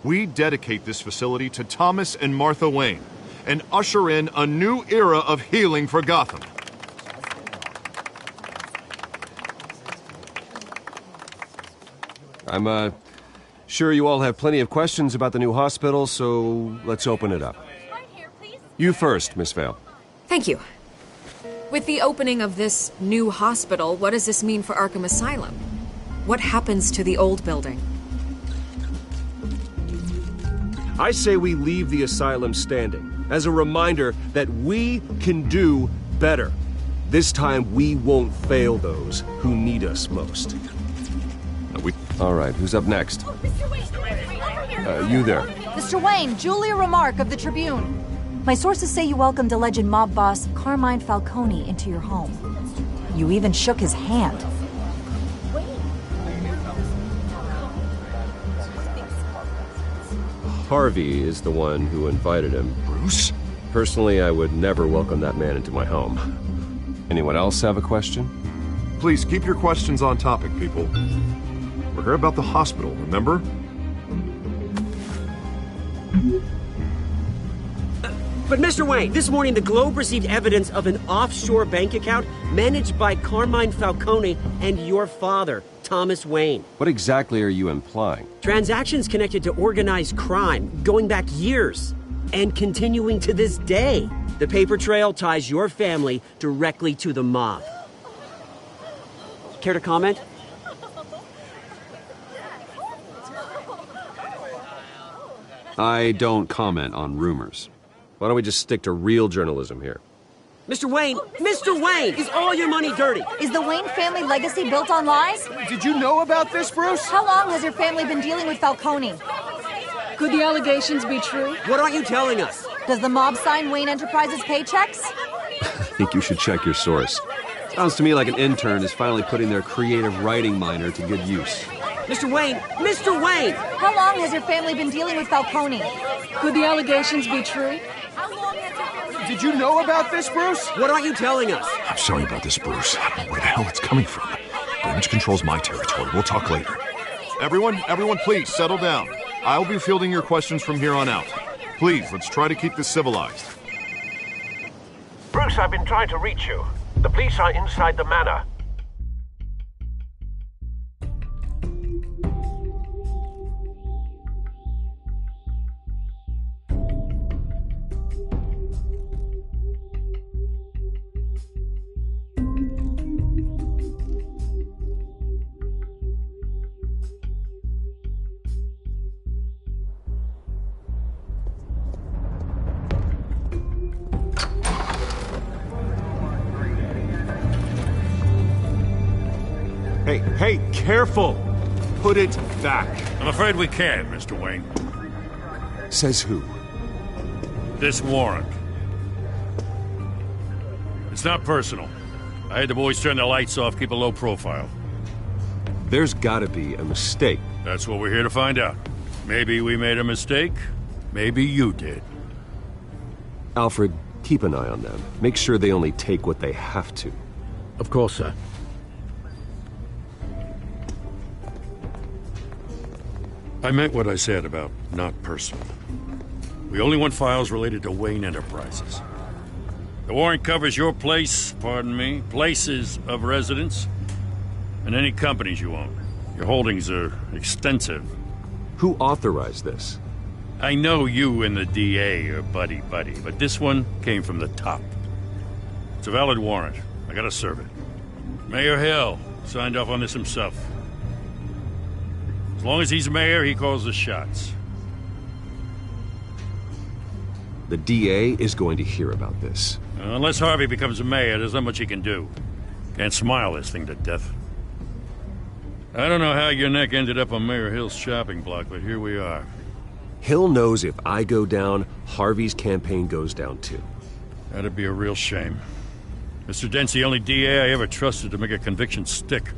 we dedicate this facility to Thomas and Martha Wayne and usher in a new era of healing for Gotham. I'm sure you all have plenty of questions about the new hospital, so let's open it up. You first, Miss Vale. Thank you. With the opening of this new hospital, what does this mean for Arkham Asylum? What happens to the old building? I say we leave the asylum standing as a reminder that we can do better. This time we won't fail those who need us most. All right, who's up next? You there. Mr. Wayne, Julia Remark of the Tribune. My sources say you welcomed alleged mob boss Carmine Falcone into your home. You even shook his hand. Harvey is the one who invited him. Bruce? Personally, I would never welcome that man into my home. Anyone else have a question? Please keep your questions on topic, people. We're here about the hospital, remember? But Mr. Wayne, this morning the Globe received evidence of an offshore bank account managed by Carmine Falcone and your father, Thomas Wayne. What exactly are you implying? Transactions connected to organized crime going back years and continuing to this day. The paper trail ties your family directly to the mob. Care to comment? I don't comment on rumors. Why don't we just stick to real journalism here? Mr. Wayne, is all your money dirty? Is the Wayne family legacy built on lies? Did you know about this, Bruce? How long has your family been dealing with Falcone? Could the allegations be true? What aren't you telling us? Does the mob sign Wayne Enterprises paychecks? I think you should check your source. Sounds to me like an intern is finally putting their creative writing minor to good use. Mr. Wayne! How long has your family been dealing with Falcone? Could the allegations be true? Did you know about this, Bruce? What aren't you telling us? I'm sorry about this, Bruce. I don't know where the hell it's coming from. Damage control's my territory. We'll talk later. Everyone, please, settle down. I'll be fielding your questions from here on out. Please, let's try to keep this civilized. Bruce, I've been trying to reach you. The police are inside the manor. Hey, careful! Put it back. I'm afraid we can't, Mr. Wayne. Says who? This warrant. It's not personal. I had the boys turn the lights off, keep a low profile. There's gotta be a mistake. That's what we're here to find out. Maybe we made a mistake. Maybe you did. Alfred, keep an eye on them. Make sure they only take what they have to. Of course, sir. I meant what I said about not personal. We only want files related to Wayne Enterprises. The warrant covers your place, places of residence, and any companies you own. Your holdings are extensive. Who authorized this? I know you and the DA are buddy-buddy, but this one came from the top. It's a valid warrant. I gotta serve it. Mayor Hill signed off on this himself. As long as he's mayor, he calls the shots. The DA is going to hear about this. Unless Harvey becomes a mayor, there's not much he can do. Can't smile this thing to death. I don't know how your neck ended up on Mayor Hill's shopping block, but here we are. Hill knows if I go down, Harvey's campaign goes down too. That'd be a real shame. Mr. Dent's the only DA I ever trusted to make a conviction stick.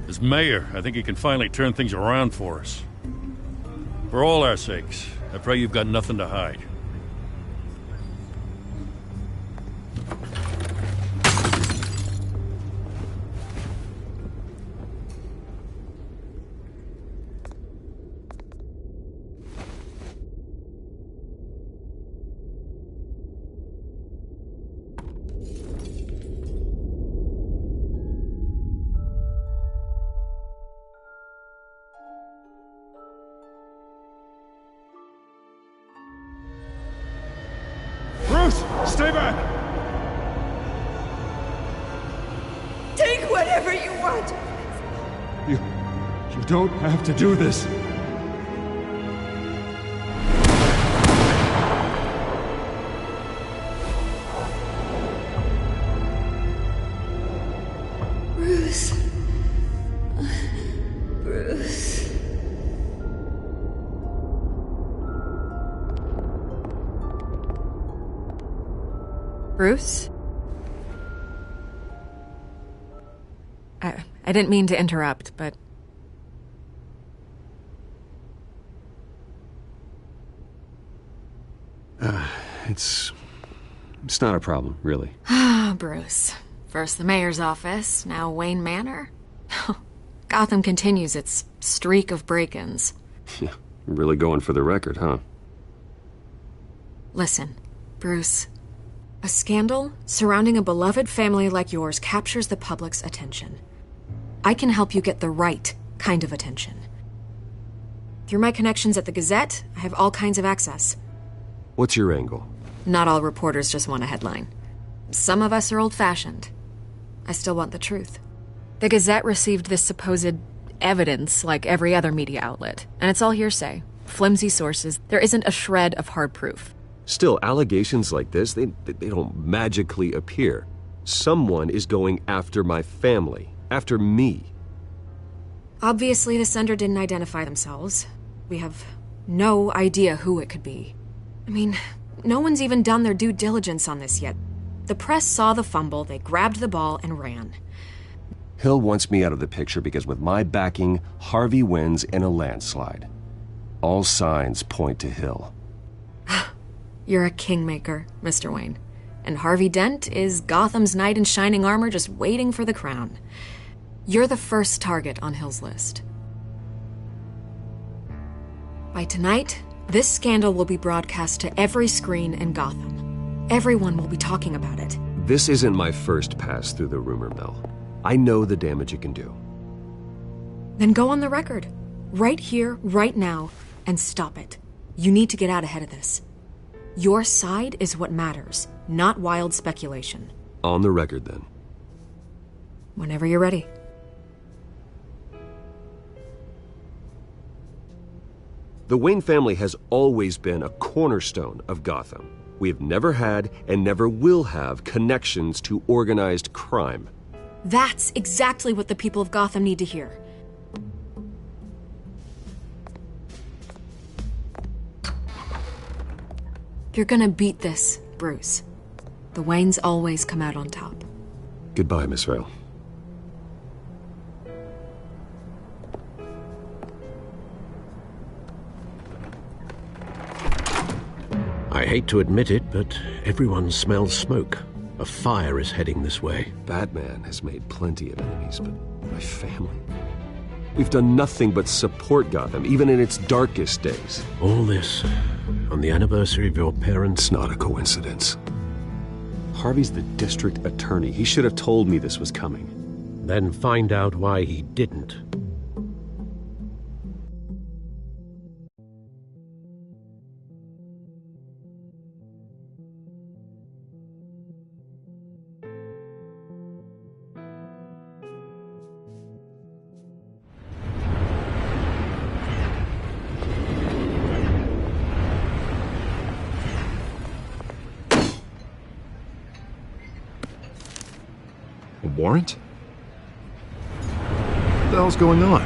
As mayor, I think he can finally turn things around for us. For all our sakes, I pray you've got nothing to hide. Stay back! Take whatever you want! You don't have to do this. Bruce. Bruce. Bruce? I didn't mean to interrupt, but... It's not a problem, really. Ah, Bruce. First the mayor's office, now Wayne Manor. Gotham continues its streak of break-ins. Yeah, really going for the record, huh? Listen, Bruce. A scandal surrounding a beloved family like yours captures the public's attention. I can help you get the right kind of attention. Through my connections at the Gazette, I have all kinds of access. What's your angle? Not all reporters just want a headline. Some of us are old-fashioned. I still want the truth. The Gazette received this supposed evidence like every other media outlet, and it's all hearsay. Flimsy sources. There isn't a shred of hard proof. Still, allegations like this, they don't magically appear. Someone is going after my family, after me. Obviously, the sender didn't identify themselves. We have no idea who it could be. I mean, no one's even done their due diligence on this yet. The press saw the fumble, they grabbed the ball and ran. Hill wants me out of the picture because with my backing, Harvey wins in a landslide. All signs point to Hill. You're a kingmaker, Mr. Wayne. And Harvey Dent is Gotham's knight in shining armor just waiting for the crown. You're the first target on Hill's list. By tonight, this scandal will be broadcast to every screen in Gotham. Everyone will be talking about it. This isn't my first pass through the rumor mill. I know the damage it can do. Then go on the record. Right here, right now, and stop it. You need to get out ahead of this. Your side is what matters, not wild speculation. On the record, then. Whenever you're ready. The Wayne family has always been a cornerstone of Gotham. We have never had and never will have connections to organized crime. That's exactly what the people of Gotham need to hear. You're gonna beat this, Bruce. The Waynes always come out on top. Goodbye, Miss Vale. I hate to admit it, but everyone smells smoke. A fire is heading this way. Batman has made plenty of enemies, but my family... We've done nothing but support Gotham, even in its darkest days. All this on the anniversary of your parents'... Not a coincidence. Harvey's the district attorney. He should have told me this was coming. Then find out why he didn't. Warrant? What the hell's going on?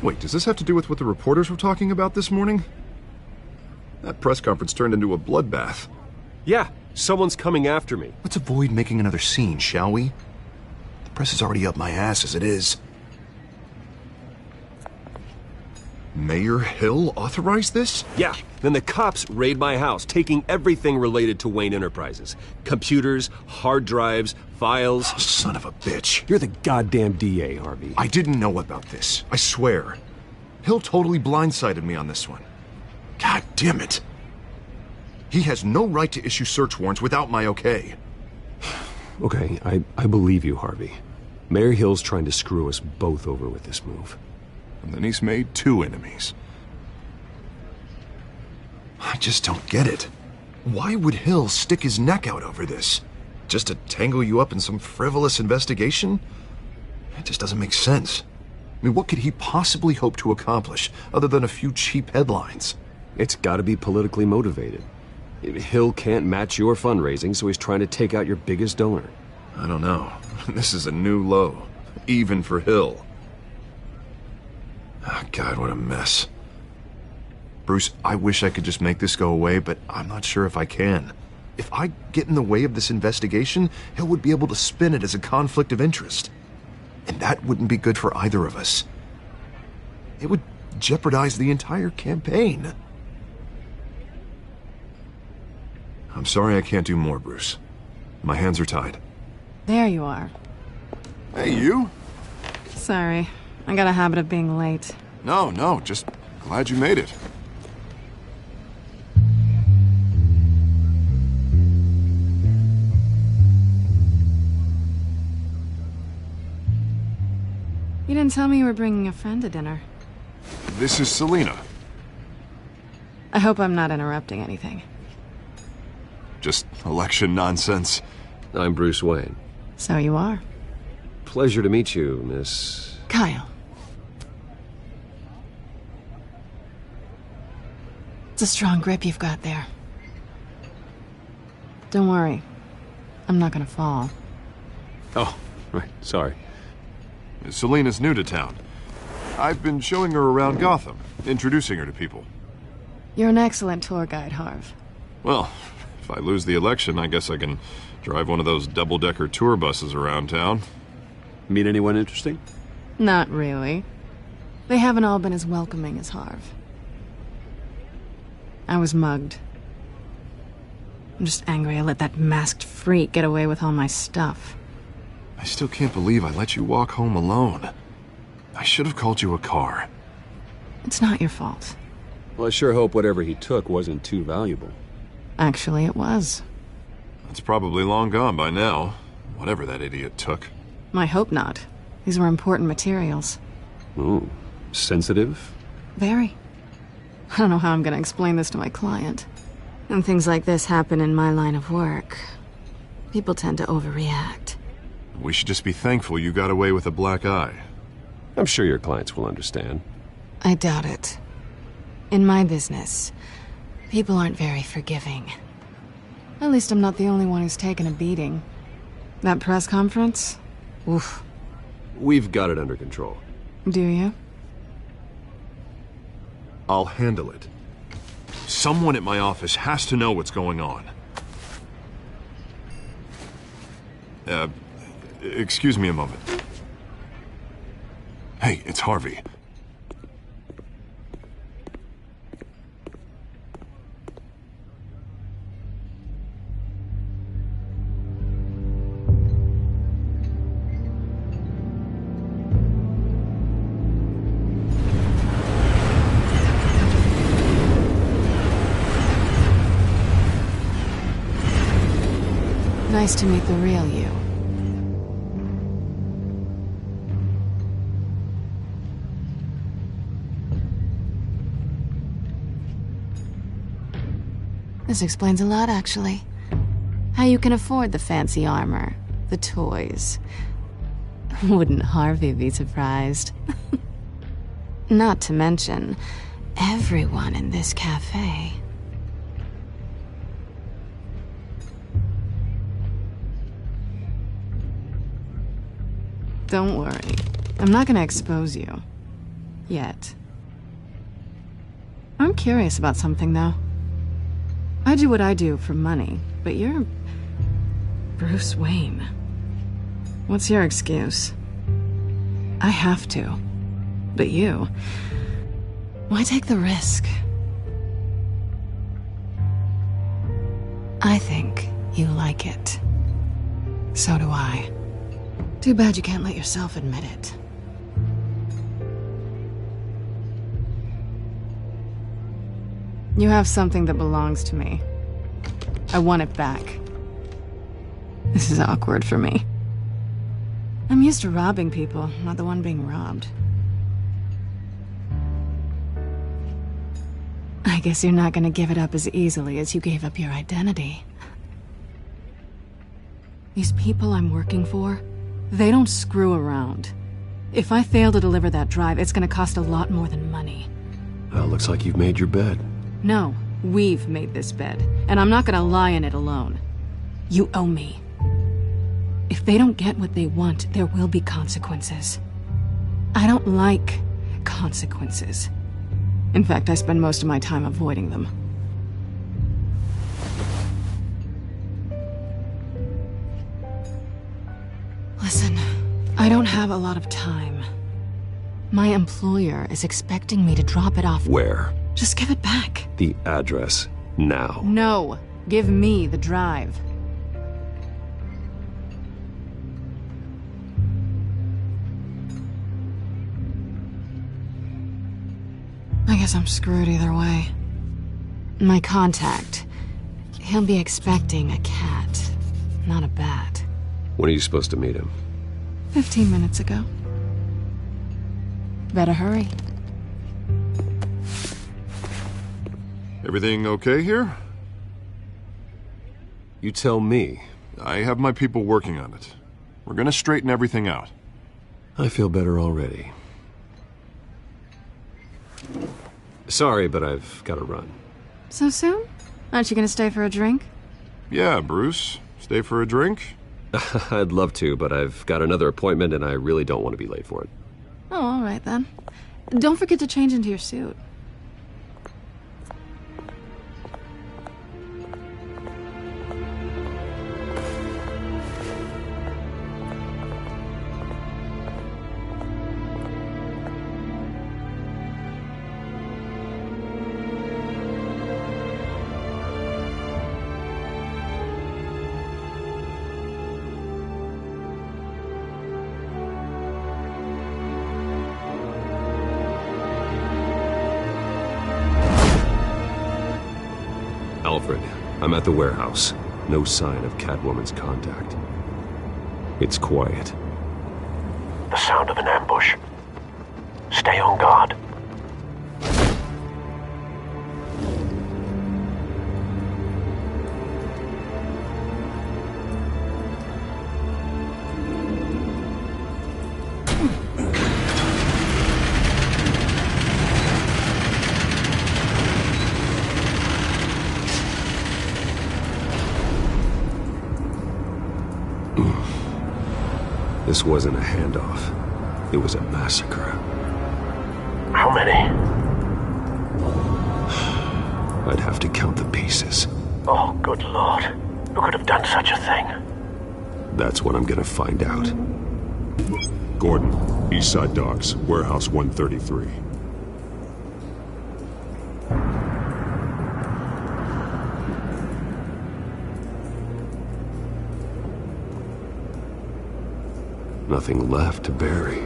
Wait, does this have to do with what the reporters were talking about this morning? That press conference turned into a bloodbath. Yeah, someone's coming after me. Let's avoid making another scene, shall we? The press is already up my ass as it is. Mayor Hill authorized this? Yeah, then the cops raid my house, taking everything related to Wayne Enterprises. Computers, hard drives, files. Oh, son of a bitch. You're the goddamn DA, Harvey. I didn't know about this. I swear. Hill totally blindsided me on this one. God damn it. He has no right to issue search warrants without my okay. Okay, I believe you, Harvey. Mayor Hill's trying to screw us both over with this move. And then he's made 2 enemies. I just don't get it. Why would Hill stick his neck out over this? Just to tangle you up in some frivolous investigation? It just doesn't make sense. I mean, what could he possibly hope to accomplish other than a few cheap headlines? It's gotta be politically motivated. Hill can't match your fundraising, so he's trying to take out your biggest donor. I don't know. This is a new low. Even for Hill. Oh, God, what a mess. Bruce, I wish I could just make this go away, but I'm not sure if I can. If I get in the way of this investigation, Hill would be able to spin it as a conflict of interest. And that wouldn't be good for either of us. It would jeopardize the entire campaign. I'm sorry I can't do more, Bruce. My hands are tied. There you are. Hey, you? Sorry. I got a habit of being late. No, just glad you made it. You didn't tell me you were bringing a friend to dinner. This is Selina. I hope I'm not interrupting anything. Just election nonsense. I'm Bruce Wayne. So you are. Pleasure to meet you, Miss... Kyle. It's a strong grip you've got there. Don't worry. I'm not gonna fall. Oh, right. Sorry. Selina's new to town. I've been showing her around Gotham, introducing her to people. You're an excellent tour guide, Harv. Well, if I lose the election, I guess I can drive one of those double-decker tour buses around town. Meet anyone interesting? Not really. They haven't all been as welcoming as Harv. I was mugged. I'm just angry I let that masked freak get away with all my stuff. I still can't believe I let you walk home alone. I should have called you a car. It's not your fault. Well, I sure hope whatever he took wasn't too valuable. Actually, it was. It's probably long gone by now, whatever that idiot took. I hope not. These were important materials. Ooh, sensitive? Very. I don't know how I'm gonna explain this to my client. When things like this happen in my line of work, people tend to overreact. We should just be thankful you got away with a black eye. I'm sure your clients will understand. I doubt it. In my business, people aren't very forgiving. At least I'm not the only one who's taken a beating. That press conference? Oof. We've got it under control. Do you? I'll handle it. Someone at my office has to know what's going on. Excuse me a moment. Hey, it's Harvey. Nice to meet the real you. This explains a lot, actually. How you can afford the fancy armor, the toys. Wouldn't Harvey be surprised? Not to mention, everyone in this cafe. Don't worry. I'm not gonna expose you. Yet. I'm curious about something, though. I do what I do for money, but you're... Bruce Wayne. What's your excuse? I have to. But you... Why take the risk? I think you like it. So do I. Too bad you can't let yourself admit it. You have something that belongs to me. I want it back. This is awkward for me. I'm used to robbing people, not the one being robbed. I guess you're not gonna give it up as easily as you gave up your identity. These people I'm working for, they don't screw around. If I fail to deliver that drive, it's gonna cost a lot more than money. Well, looks like you've made your bed. No, we've made this bed, and I'm not gonna lie in it alone. You owe me. If they don't get what they want, there will be consequences. I don't like consequences. In fact, I spend most of my time avoiding them. Listen, I don't have a lot of time. My employer is expecting me to drop it off. Where? Just give it back. The address, now. No. Give me the drive. I guess I'm screwed either way. My contact. He'll be expecting a cat, not a bat. When are you supposed to meet him? 15 minutes ago. Better hurry. Everything okay here? You tell me. I have my people working on it. We're gonna straighten everything out. I feel better already. Sorry, but I've got to run. So soon? Aren't you gonna stay for a drink? Yeah, Bruce. Stay for a drink? I'd love to, but I've got another appointment and I really don't want to be late for it. Oh, all right then. Don't forget to change into your suit. Alfred, I'm at the warehouse. No sign of Catwoman's contact. It's quiet. The sound of an ambush. Stay on guard. This wasn't a handoff. It was a massacre. How many? I'd have to count the pieces. Oh, good Lord. Who could have done such a thing? That's what I'm gonna find out. Gordon, Eastside Docks, Warehouse 133. Nothing left to bury.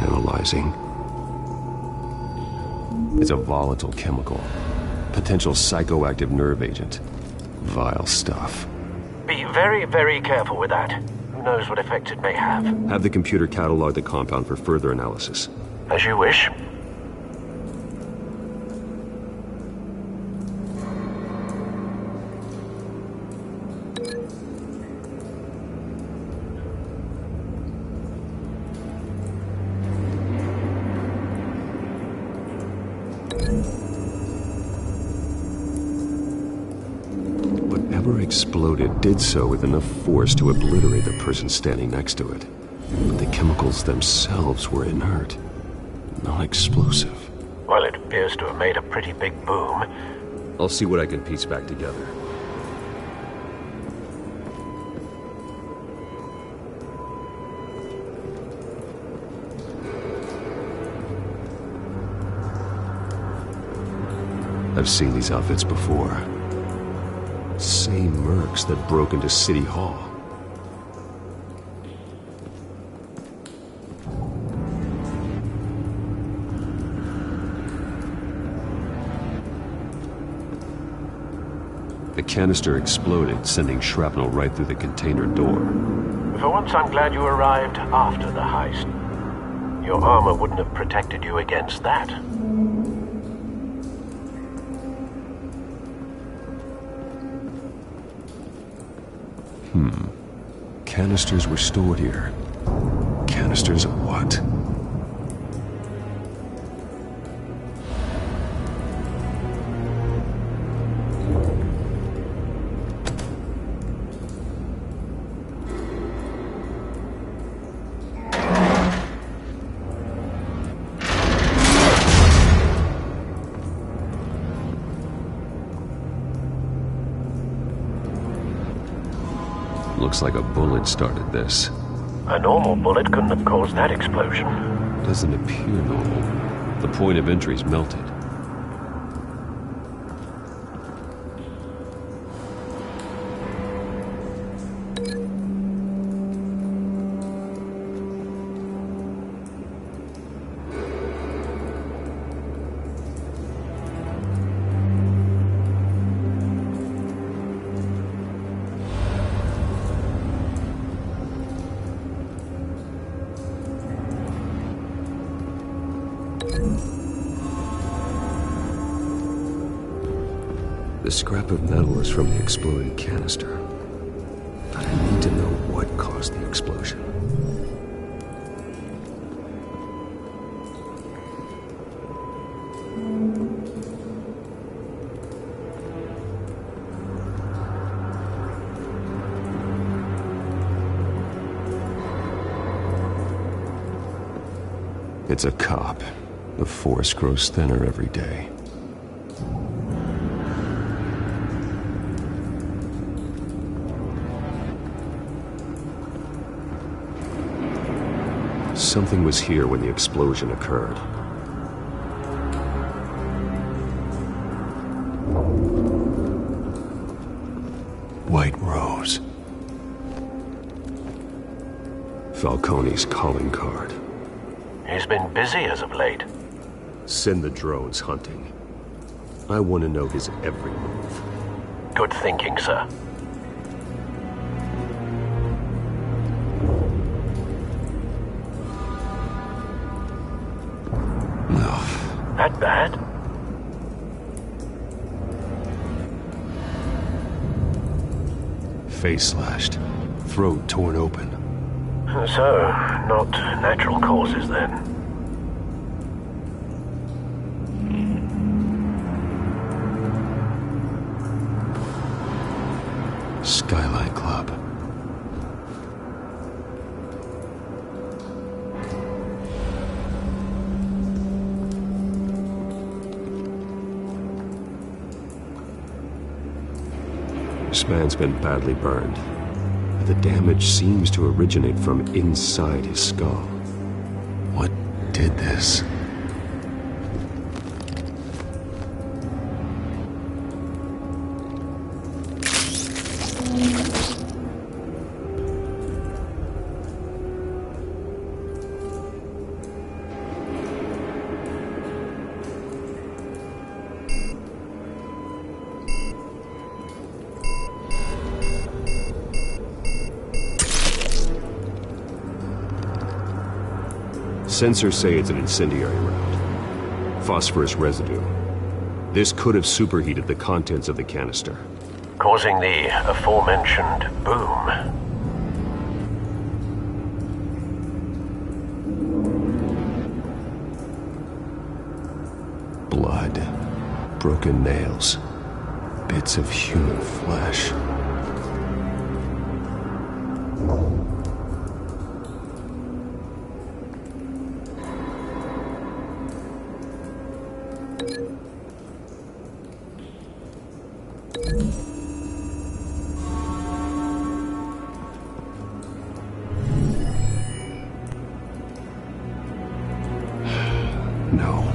Analyzing. It's a volatile chemical. Potential psychoactive nerve agent. Vile stuff. Be very, very careful with that. Who knows what effect it may have. Have the computer catalog the compound for further analysis. As you wish. Whatever exploded did so with enough force to obliterate the person standing next to it. But the chemicals themselves were inert, not explosive. Well, it appears to have made a pretty big boom. I'll see what I can piece back together. I've seen these outfits before. Same mercs that broke into City Hall. The canister exploded, sending shrapnel right through the container door. For once, I'm glad you arrived after the heist. Your armor wouldn't have protected you against that. Canisters were stored here. Canisters of what? Looks like a bullet started this. A normal bullet couldn't have caused that explosion. Doesn't appear normal. The point of entry's melted. The scrap of metal is from the exploded canister. But I need to know what caused the explosion. It's a cop. The force grows thinner every day. Something was here when the explosion occurred. White Rose. Falcone's calling card. He's been busy as of late. Send the drones hunting. I want to know his every move. Good thinking, sir. That bad? Face slashed. Throat torn open. So, not natural causes then. Skylight Club. This man's been badly burned. The damage seems to originate from inside his skull. What did this? Sensors say it's an incendiary round. Phosphorus residue. This could have superheated the contents of the canister, causing the aforementioned boom. Blood. Broken nails. Bits of human flesh. No.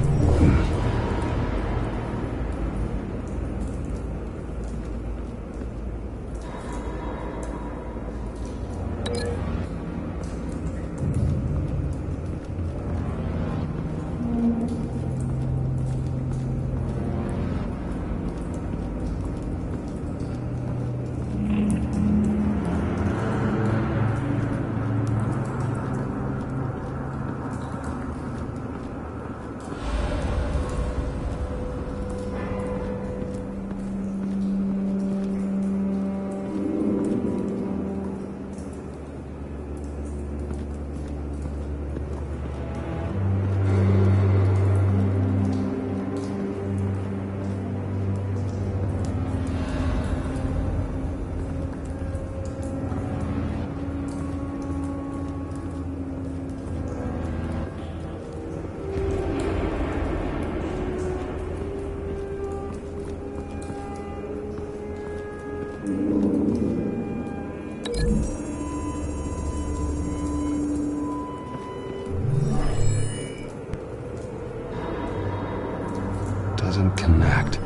doesn't connect.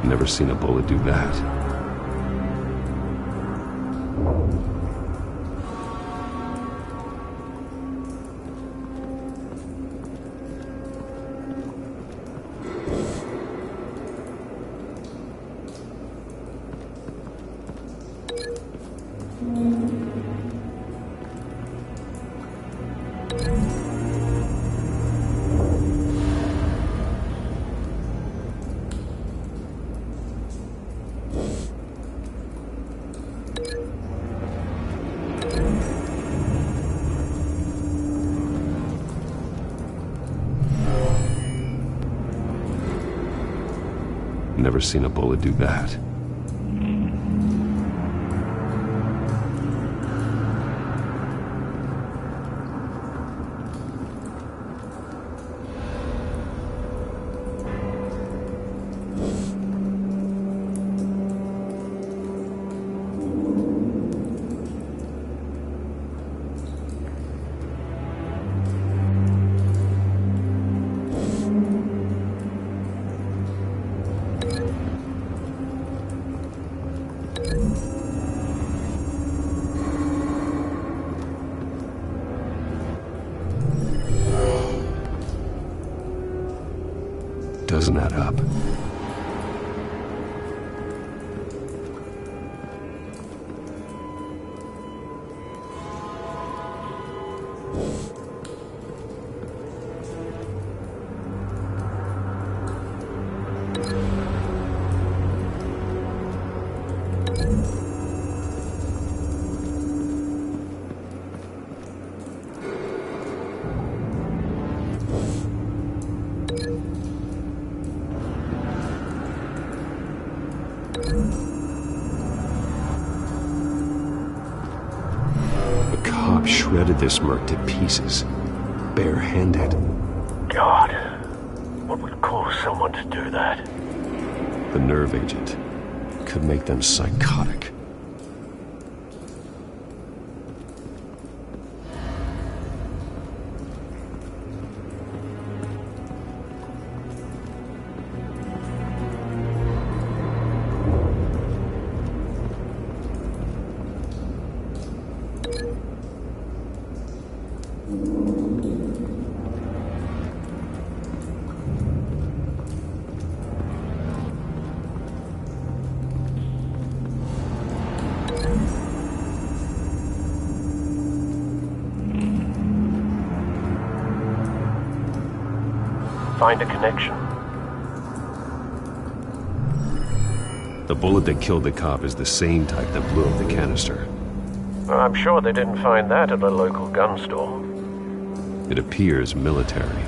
Never seen a bullet do that. Never seen a bullet do that. Doesn't add up. Shredded this merc to pieces, barehanded. God, what would cause someone to do that? The nerve agent could make them psychotic. Find a connection. The bullet that killed the cop is the same type that blew up the canister. I'm sure they didn't find that at a local gun store. It appears military.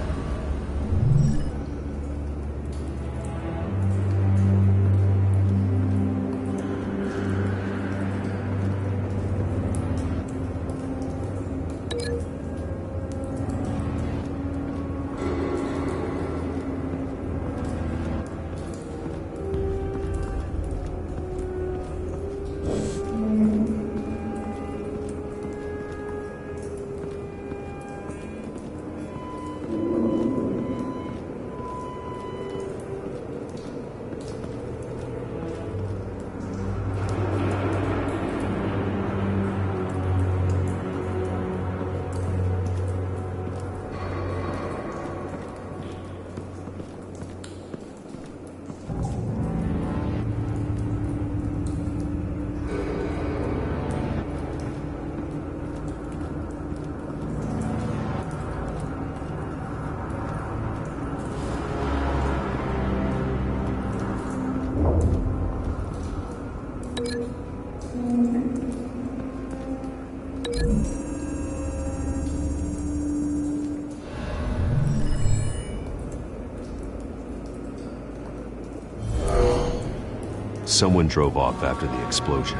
Someone drove off after the explosion.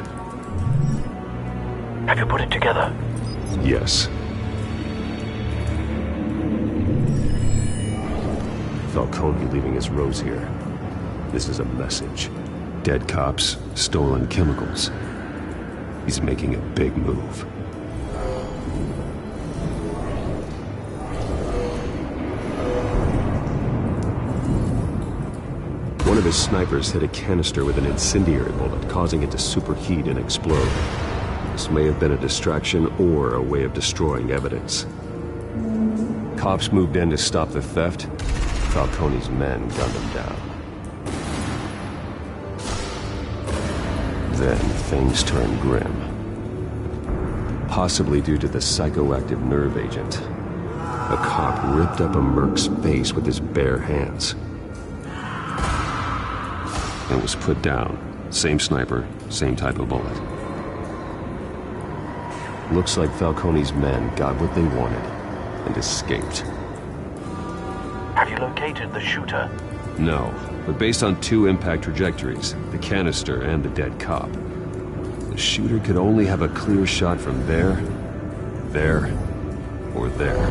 Have you put it together? Yes. Falcone leaving his rose here. This is a message. Dead cops, stolen chemicals. He's making a big move. One of his snipers hit a canister with an incendiary bullet, causing it to superheat and explode. This may have been a distraction or a way of destroying evidence. Cops moved in to stop the theft. Falcone's men gunned him down. Then things turned grim. Possibly due to the psychoactive nerve agent. A cop ripped up a merc's face with his bare hands. It was put down. Same sniper, same type of bullet. Looks like Falcone's men got what they wanted and escaped. Have you located the shooter? No, but based on 2 impact trajectories, the canister and the dead cop, the shooter could only have a clear shot from there, or there,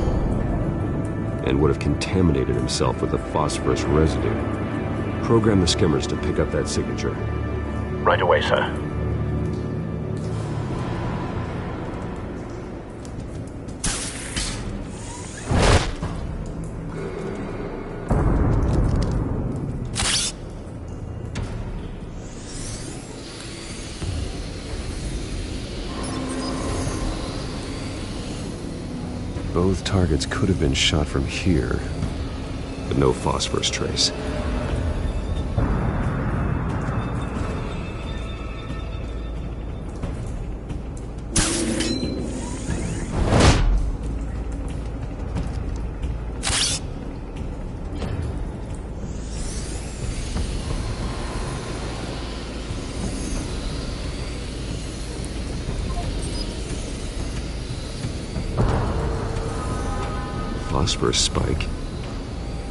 and would have contaminated himself with the phosphorus residue. Program the skimmers to pick up that signature. Right away, sir. Both targets could have been shot from here, but no phosphorus trace. Phosphorus spike.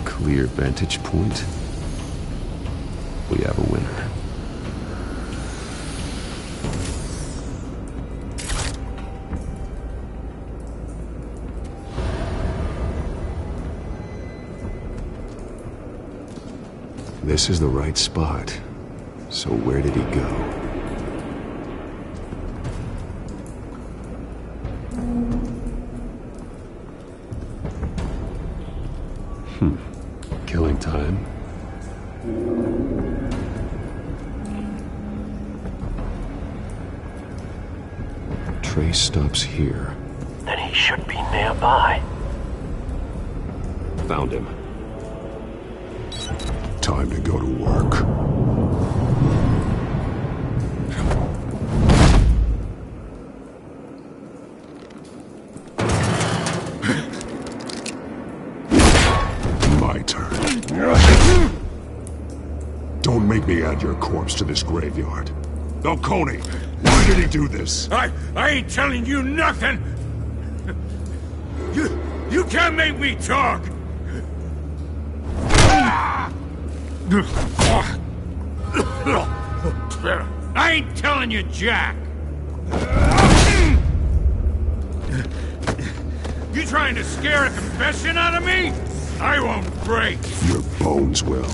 Clear vantage point. We have a winner. This is the right spot. So where did he go? Killing time. Trace stops here. Then he should be nearby. Found him. Time to go to work. Don't make me add your corpse to this graveyard. Falcone, why did he do this? I ain't telling you nothing! You can't make me talk! I ain't telling you jack! You trying to scare a confession out of me? I won't break! Your bones will.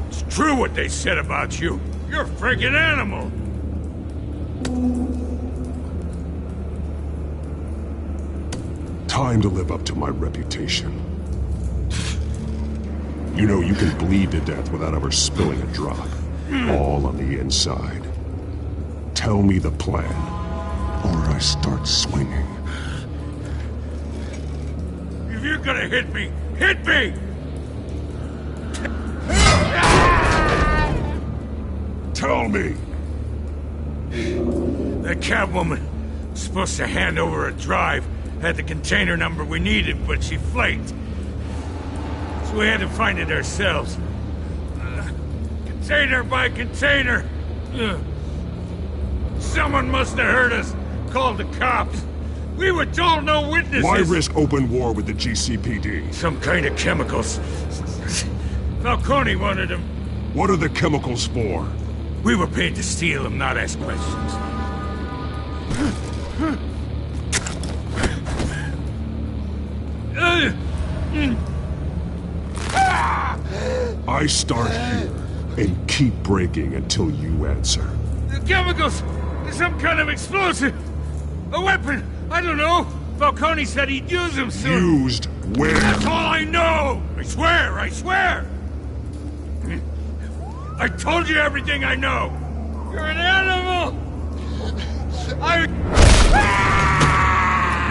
It's true what they said about you. You're a friggin' animal! Time to live up to my reputation. You know you can bleed to death without ever spilling a drop. All on the inside. Tell me the plan, or I start swinging. If you're gonna hit me, hit me! Tell me! That Catwoman was supposed to hand over a drive, had the container number we needed, but she flaked. So we had to find it ourselves. Container by container. Someone must have heard us, called the cops. We were told no witnesses! Why risk open war with the GCPD? Some kind of chemicals. Falcone wanted them. What are the chemicals for? We were paid to steal them, not ask questions. I start here and keep breaking until you answer. The chemicals! Some kind of explosive! A weapon! I don't know! Falcone said he'd use them soon! Used where? That's all I know! I swear! I swear! I told you everything I know! You're an animal!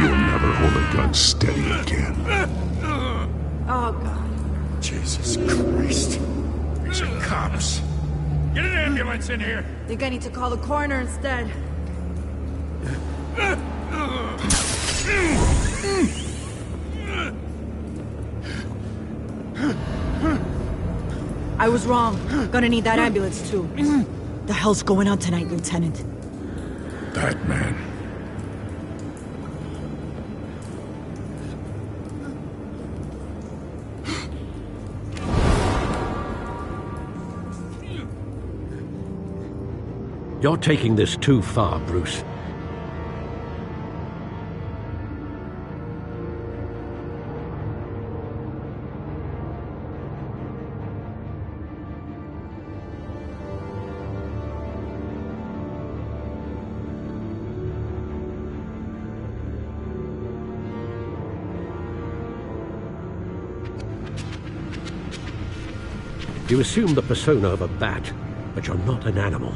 You'll never hold a gun steady again. Oh, God. Jesus Christ. These are cops. Get an ambulance in here! Think I need to call the coroner instead. I was wrong. Gonna need that ambulance, too. The hell's going on tonight, Lieutenant? Batman. You're taking this too far, Bruce. You assume the persona of a bat, but you're not an animal.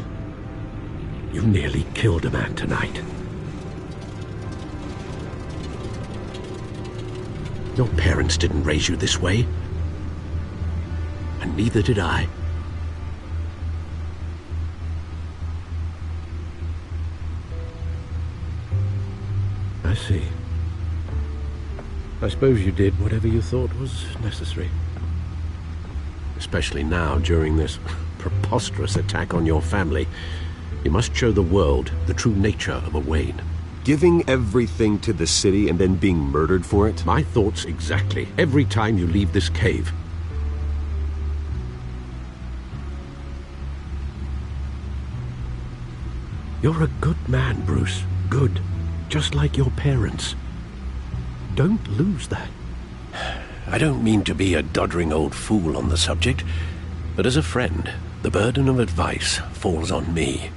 You nearly killed a man tonight. Your parents didn't raise you this way. And neither did I. I see. I suppose you did whatever you thought was necessary. Especially now, during this preposterous attack on your family. You must show the world the true nature of a Wayne. Giving everything to the city and then being murdered for it? My thoughts exactly. Every time you leave this cave. You're a good man, Bruce. Good. Just like your parents. Don't lose that. I don't mean to be a doddering old fool on the subject, but as a friend, the burden of advice falls on me.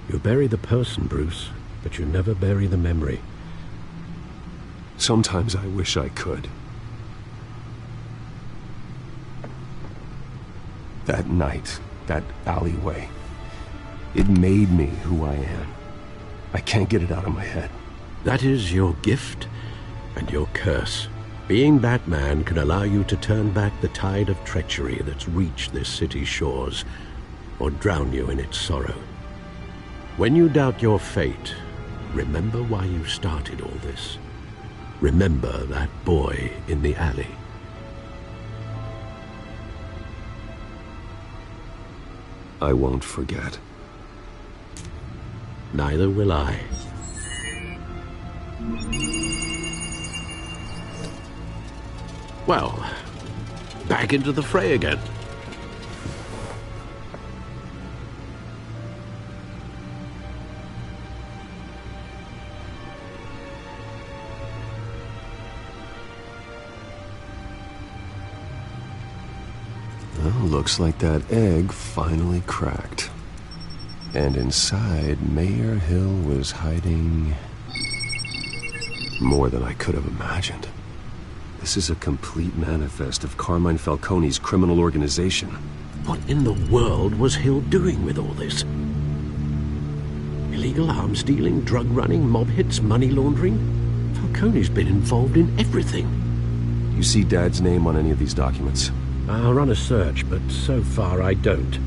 You bury the person, Bruce, but you never bury the memory. Sometimes I wish I could. That night, that alleyway, it made me who I am. I can't get it out of my head. That is your gift and your curse. Being Batman can allow you to turn back the tide of treachery that's reached this city's shores, or drown you in its sorrow. When you doubt your fate, remember why you started all this. Remember that boy in the alley. I won't forget. Neither will I. Well, back into the fray again. Well, looks like that egg finally cracked. And inside, Mayor Hill was hiding more than I could have imagined. This is a complete manifest of Carmine Falcone's criminal organization. What in the world was Hill doing with all this? Illegal arms dealing, drug running, mob hits, money laundering? Falcone's been involved in everything. You see Dad's name on any of these documents? I'll run a search, but so far I don't.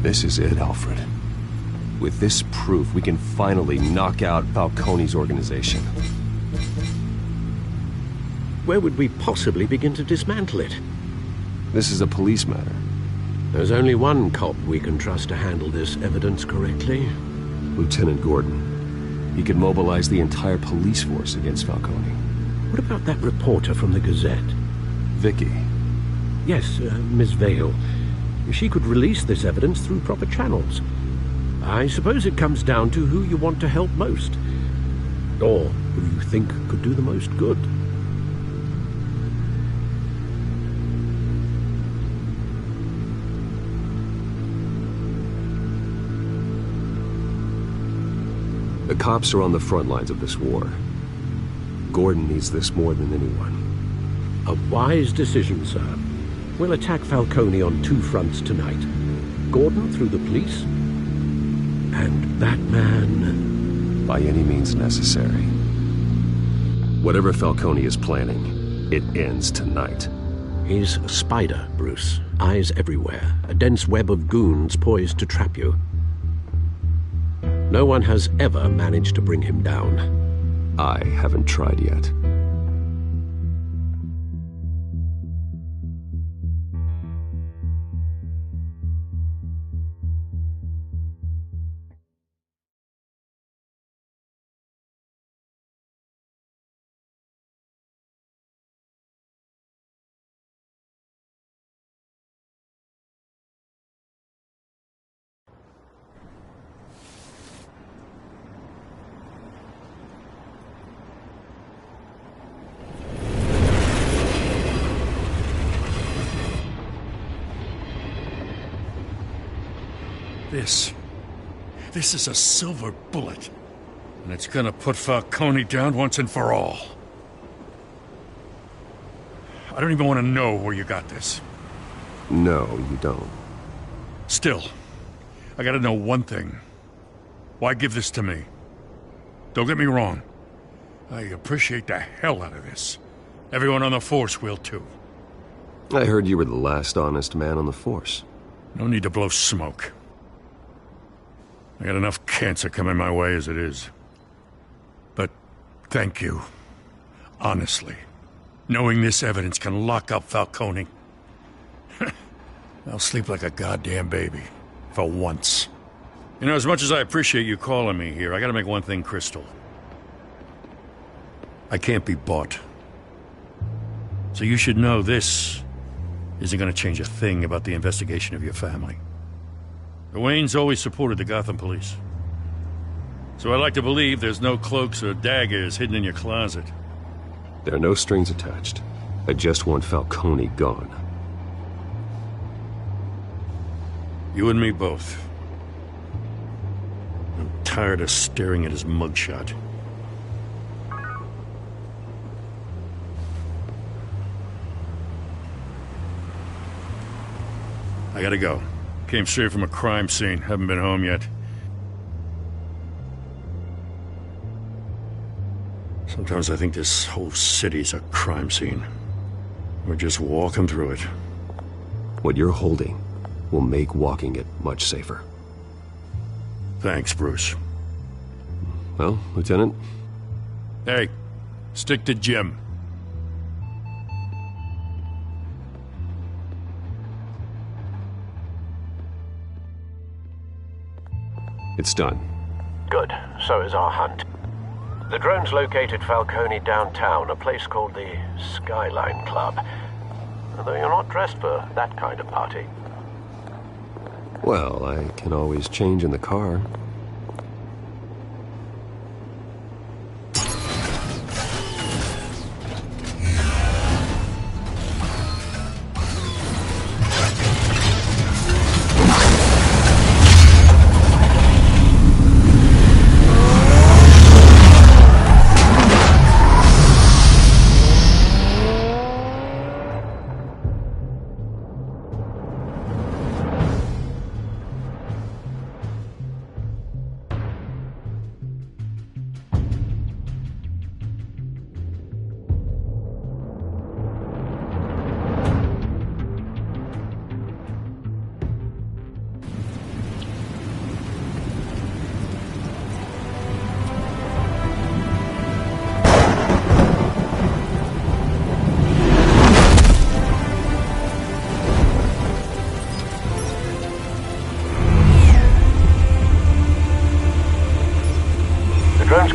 This is it, Alfred. With this proof, we can finally knock out Falcone's organization. Where would we possibly begin to dismantle it? This is a police matter. There's only one cop we can trust to handle this evidence correctly. Lieutenant Gordon. He could mobilize the entire police force against Falcone. What about that reporter from the Gazette? Vicky. Yes, Miss Vale. She could release this evidence through proper channels. I suppose it comes down to who you want to help most. Or who you think could do the most good. The cops are on the front lines of this war. Gordon needs this more than anyone. A wise decision, sir. We'll attack Falcone on two fronts tonight. Gordon through the police, and Batman... by any means necessary. Whatever Falcone is planning, it ends tonight. He's a spider, Bruce. Eyes everywhere. A dense web of goons poised to trap you. No one has ever managed to bring him down. I haven't tried yet. This is a silver bullet. And it's gonna put Falcone down once and for all. I don't even want to know where you got this. No, you don't. Still, I gotta know one thing. Why give this to me? Don't get me wrong. I appreciate the hell out of this. Everyone on the Force will too. I heard you were the last honest man on the Force. No need to blow smoke. I got enough cancer coming my way as it is. But thank you. Honestly. Knowing this evidence can lock up Falcone. I'll sleep like a goddamn baby. For once. You know, as much as I appreciate you calling me here, I gotta make one thing crystal. I can't be bought. So you should know this isn't gonna change a thing about the investigation of your family. The Waynes always supported the Gotham police. So I like to believe there's no cloaks or daggers hidden in your closet. There are no strings attached. I just want Falcone gone. You and me both. I'm tired of staring at his mugshot. I gotta go. Came straight from a crime scene. Haven't been home yet. Sometimes I think this whole city's a crime scene. We're just walking through it. What you're holding will make walking it much safer. Thanks, Bruce. Well, Lieutenant? Hey, stick to Jim. It's done. Good. So is our hunt. The drones located Falcone downtown, a place called the Skyline Club. Although you're not dressed for that kind of party. Well, I can always change in the car.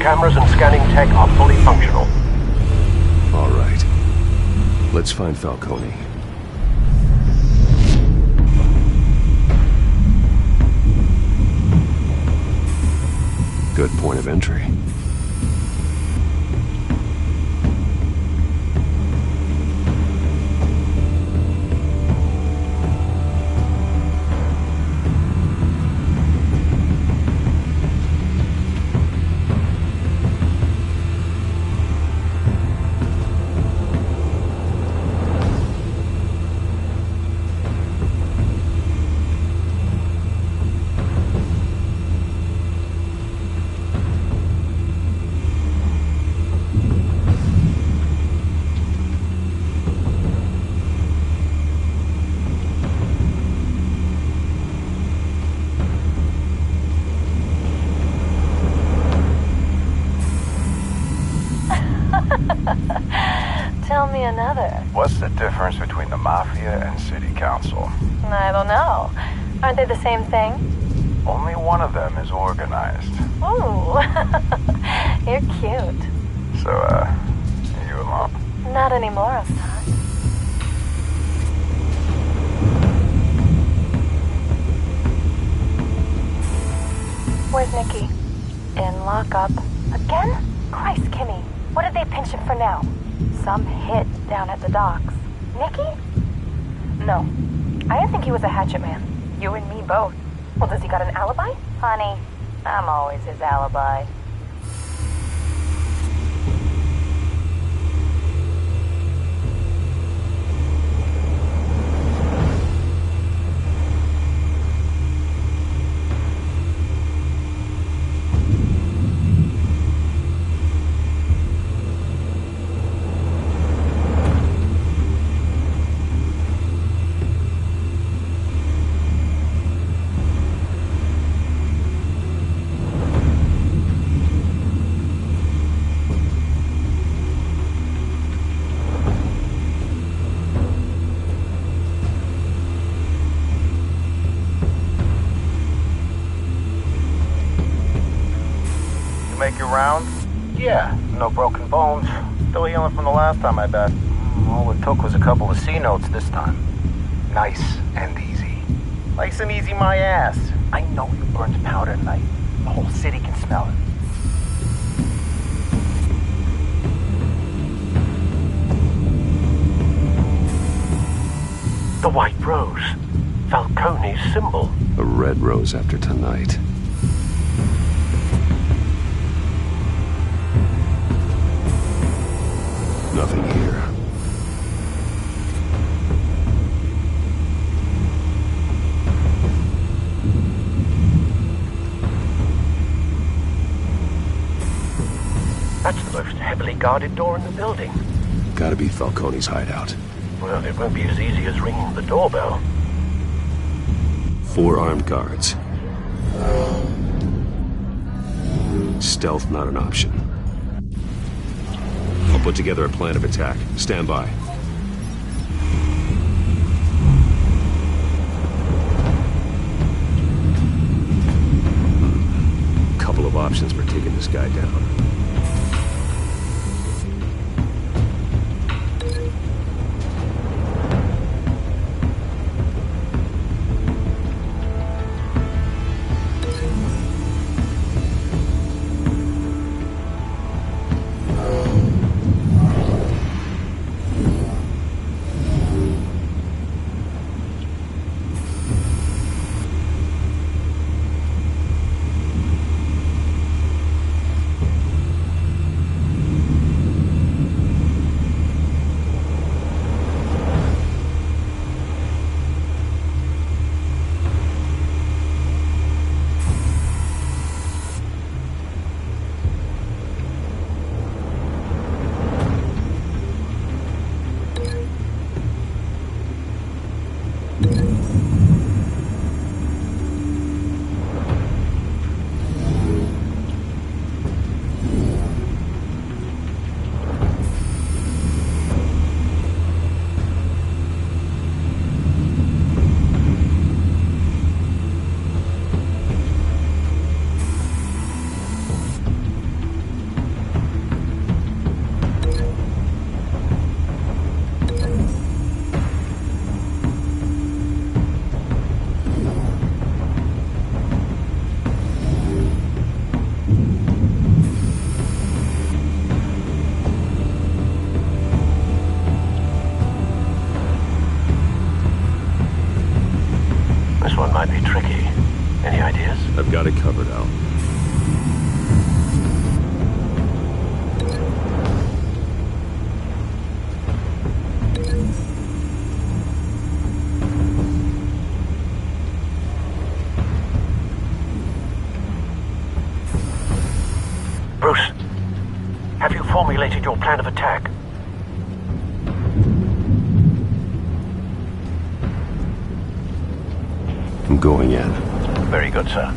cameras and scanning tech are fully functional. All right. Let's find Falcone. Good point of entry. Tell me another. What's the difference between the Mafia and City Council? I don't know. Aren't they the same thing? Only one of them is organized. Ooh. You're cute. So, are you alone? Not anymore, Ustad. Where's Nikki? In lockup. Again? Christ, Kimmy. What did they pinch him for now? Some hit down at the docks. Nikki? No. I didn't think he was a hatchet man. You and me both. Well, does he got an alibi? Honey, I'm always his alibi. Make your rounds? Yeah, no broken bones. Still healing from the last time, I bet. All it took was a couple of C notes this time. Nice and easy. Nice and easy my ass. I know you burned powder tonight. The whole city can smell it. The white rose. Falcone's symbol. A red rose after tonight. Nothing here. That's the most heavily guarded door in the building. Gotta be Falcone's hideout. Well, it won't be as easy as ringing the doorbell. 4 armed guards. Stealth not an option. I'll put together a plan of attack. Stand by. Couple of options for taking this guy down. formulated your plan of attack? I'm going in. Very good, sir.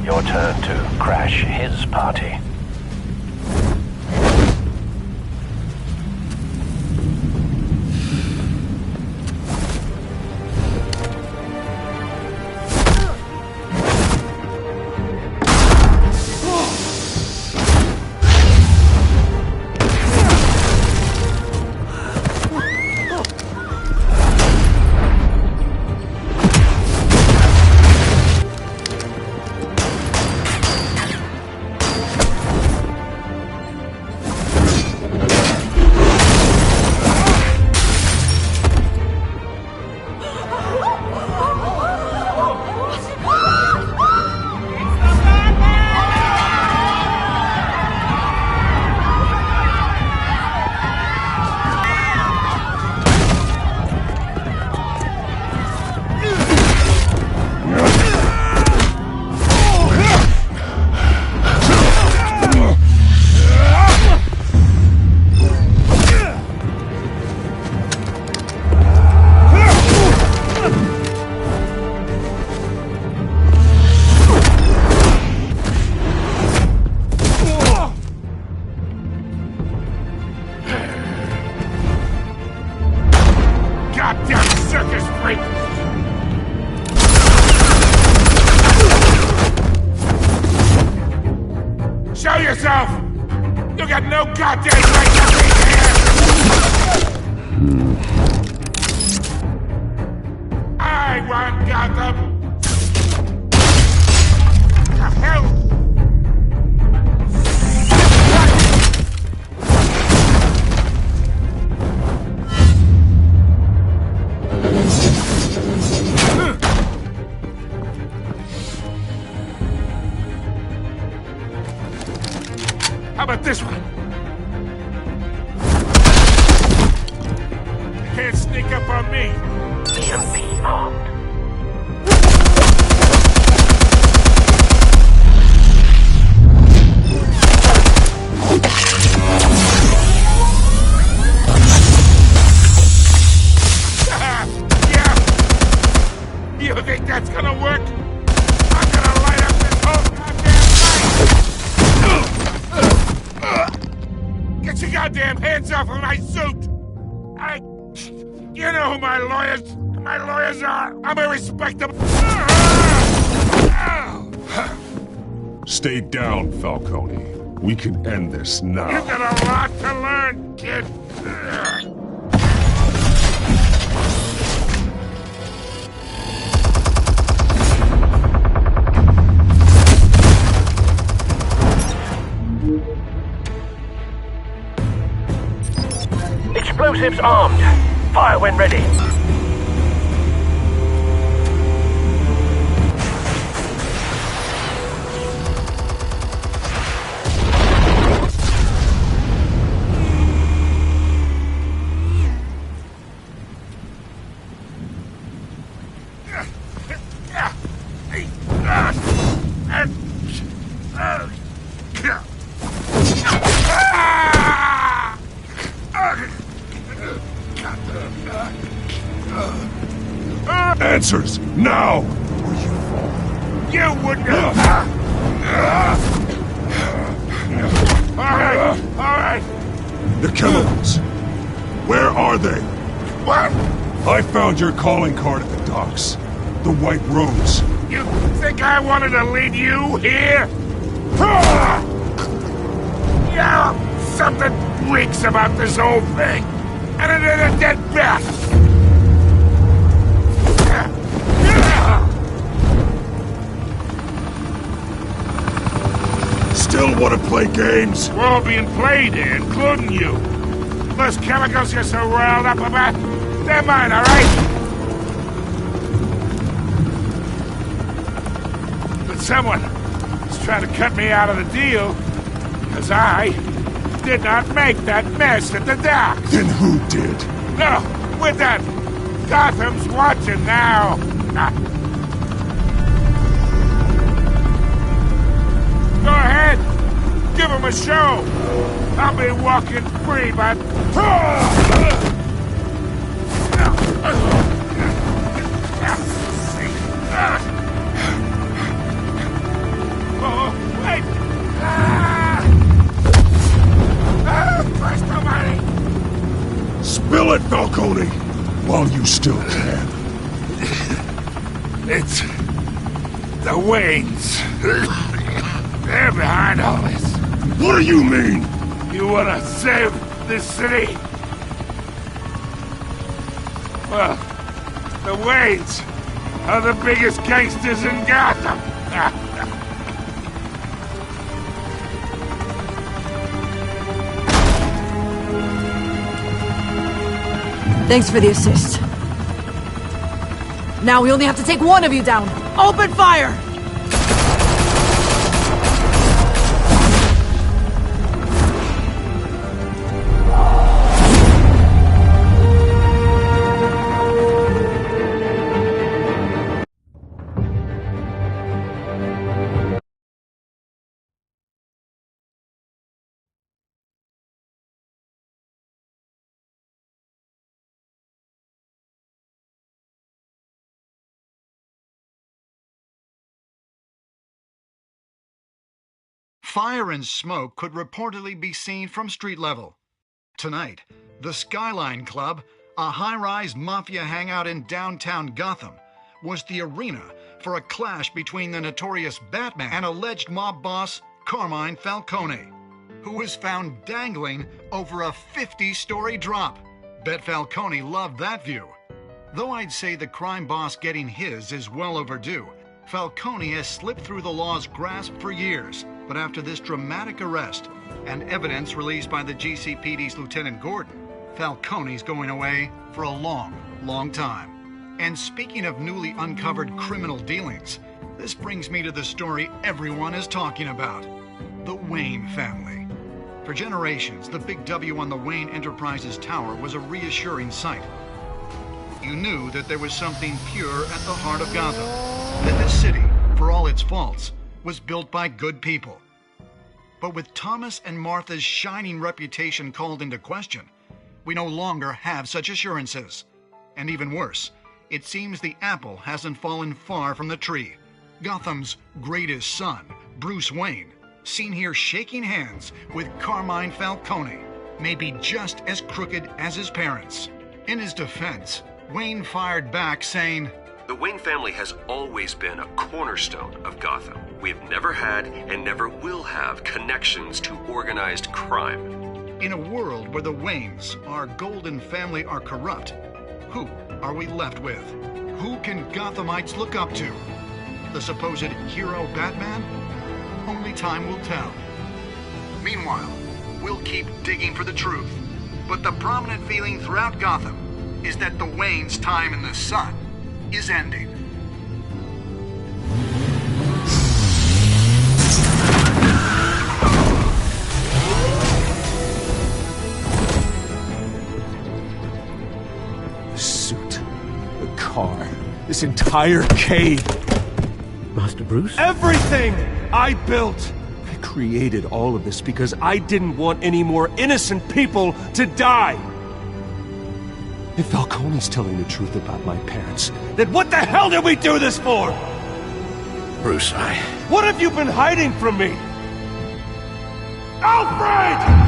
Your turn to crash his party. Show yourself! You got no goddamn right to be here! I want Gotham! The hell? How about this one? You can't sneak up on me. EMP armed. Yeah. You think that's gonna work? I'm gonna light up this whole goddamn thing! Get your goddamn hands off of my suit! You know who my lawyers are! I'm a respectable... Stay down, Falcone. We can end this now. You got a lot to learn, kid! Explosives armed. Fire when ready. Answers, now! You wouldn't have... Alright! The chemicals. Where are they? What? I found your calling card at the docks. The White Rose. You think I wanted to lead you here? Yeah, something reeks about this whole thing. And it is a dead bat. Still want to play games? We're all being played here, including you. Those chemicals you're so riled up about, they're mine, all right? But someone is trying to cut me out of the deal because I did not make that mess at the docks. Then who did? No, we're done. Gotham's watching now. Go ahead. Give him a show. I'll be walking free, but... Oh, wait! Presto, Marty! Spill it, Falcone, while you still can. It's... the Waynes. They're behind all this. What do you mean? You wanna save this city? Well, the Waynes are the biggest gangsters in Gotham. Thanks for the assist. Now we only have to take one of you down. Open fire! Fire and smoke could reportedly be seen from street level. Tonight, the Skyline Club, a high-rise mafia hangout in downtown Gotham, was the arena for a clash between the notorious Batman and alleged mob boss Carmine Falcone, who was found dangling over a 50-story drop. Bet Falcone loved that view. Though I'd say the crime boss getting his is well overdue, Falcone has slipped through the law's grasp for years. But after this dramatic arrest and evidence released by the GCPD's Lieutenant Gordon, Falcone's going away for a long, long time. And speaking of newly uncovered criminal dealings, this brings me to the story everyone is talking about: the Wayne family. For generations, the big W on the Wayne Enterprises Tower was a reassuring sight. You knew that there was something pure at the heart of Gotham, that this city, for all its faults, was built by good people. But with Thomas and Martha's shining reputation called into question, we no longer have such assurances. And even worse, it seems the apple hasn't fallen far from the tree. Gotham's greatest son, Bruce Wayne, seen here shaking hands with Carmine Falcone, may be just as crooked as his parents. In his defense, Wayne fired back saying, "The Wayne family has always been a cornerstone of Gotham. We have never had and never will have connections to organized crime." In a world where the Waynes, our golden family, are corrupt, who are we left with? Who can Gothamites look up to? The supposed hero Batman? Only time will tell. Meanwhile, we'll keep digging for the truth. But the prominent feeling throughout Gotham is that the Waynes' time in the sun is ending. The suit, the car, this entire cave. Master Bruce? Everything I built! I created all of this because I didn't want any more innocent people to die! If Falcone's telling the truth about my parents, then what the hell did we do this for? Bruce, What have you been hiding from me? Alfred!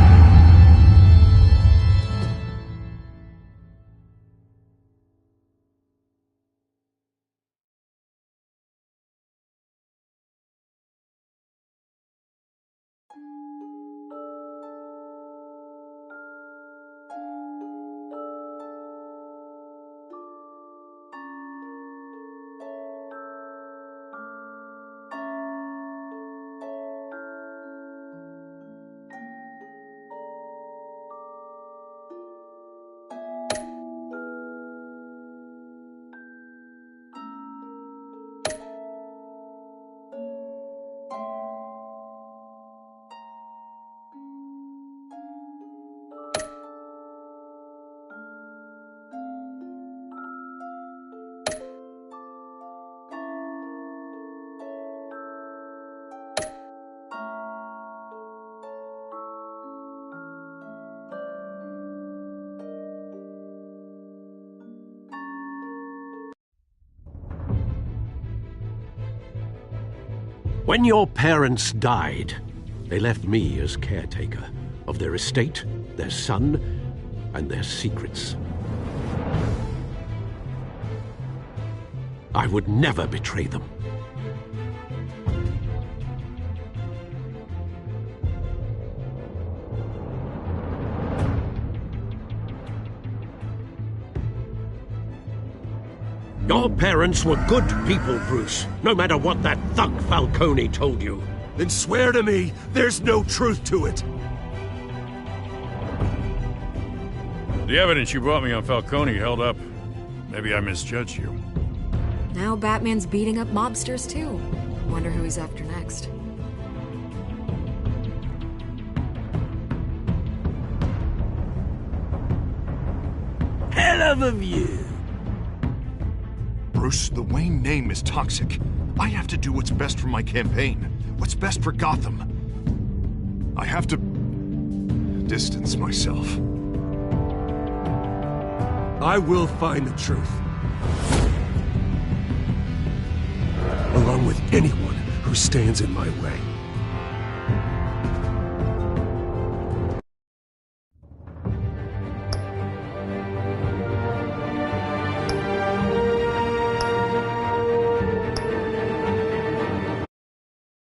When your parents died, they left me as caretaker of their estate, their son, and their secrets. I would never betray them. Your parents were good people, Bruce, no matter what that thug Falcone told you. Then swear to me there's no truth to it. The evidence you brought me on Falcone held up. Maybe I misjudged you. Now Batman's beating up mobsters, too. Wonder who he's after next. Hell of a view. Bruce, the Wayne name is toxic. I have to do what's best for my campaign. What's best for Gotham. I have to distance myself. I will find the truth. Along with anyone who stands in my way.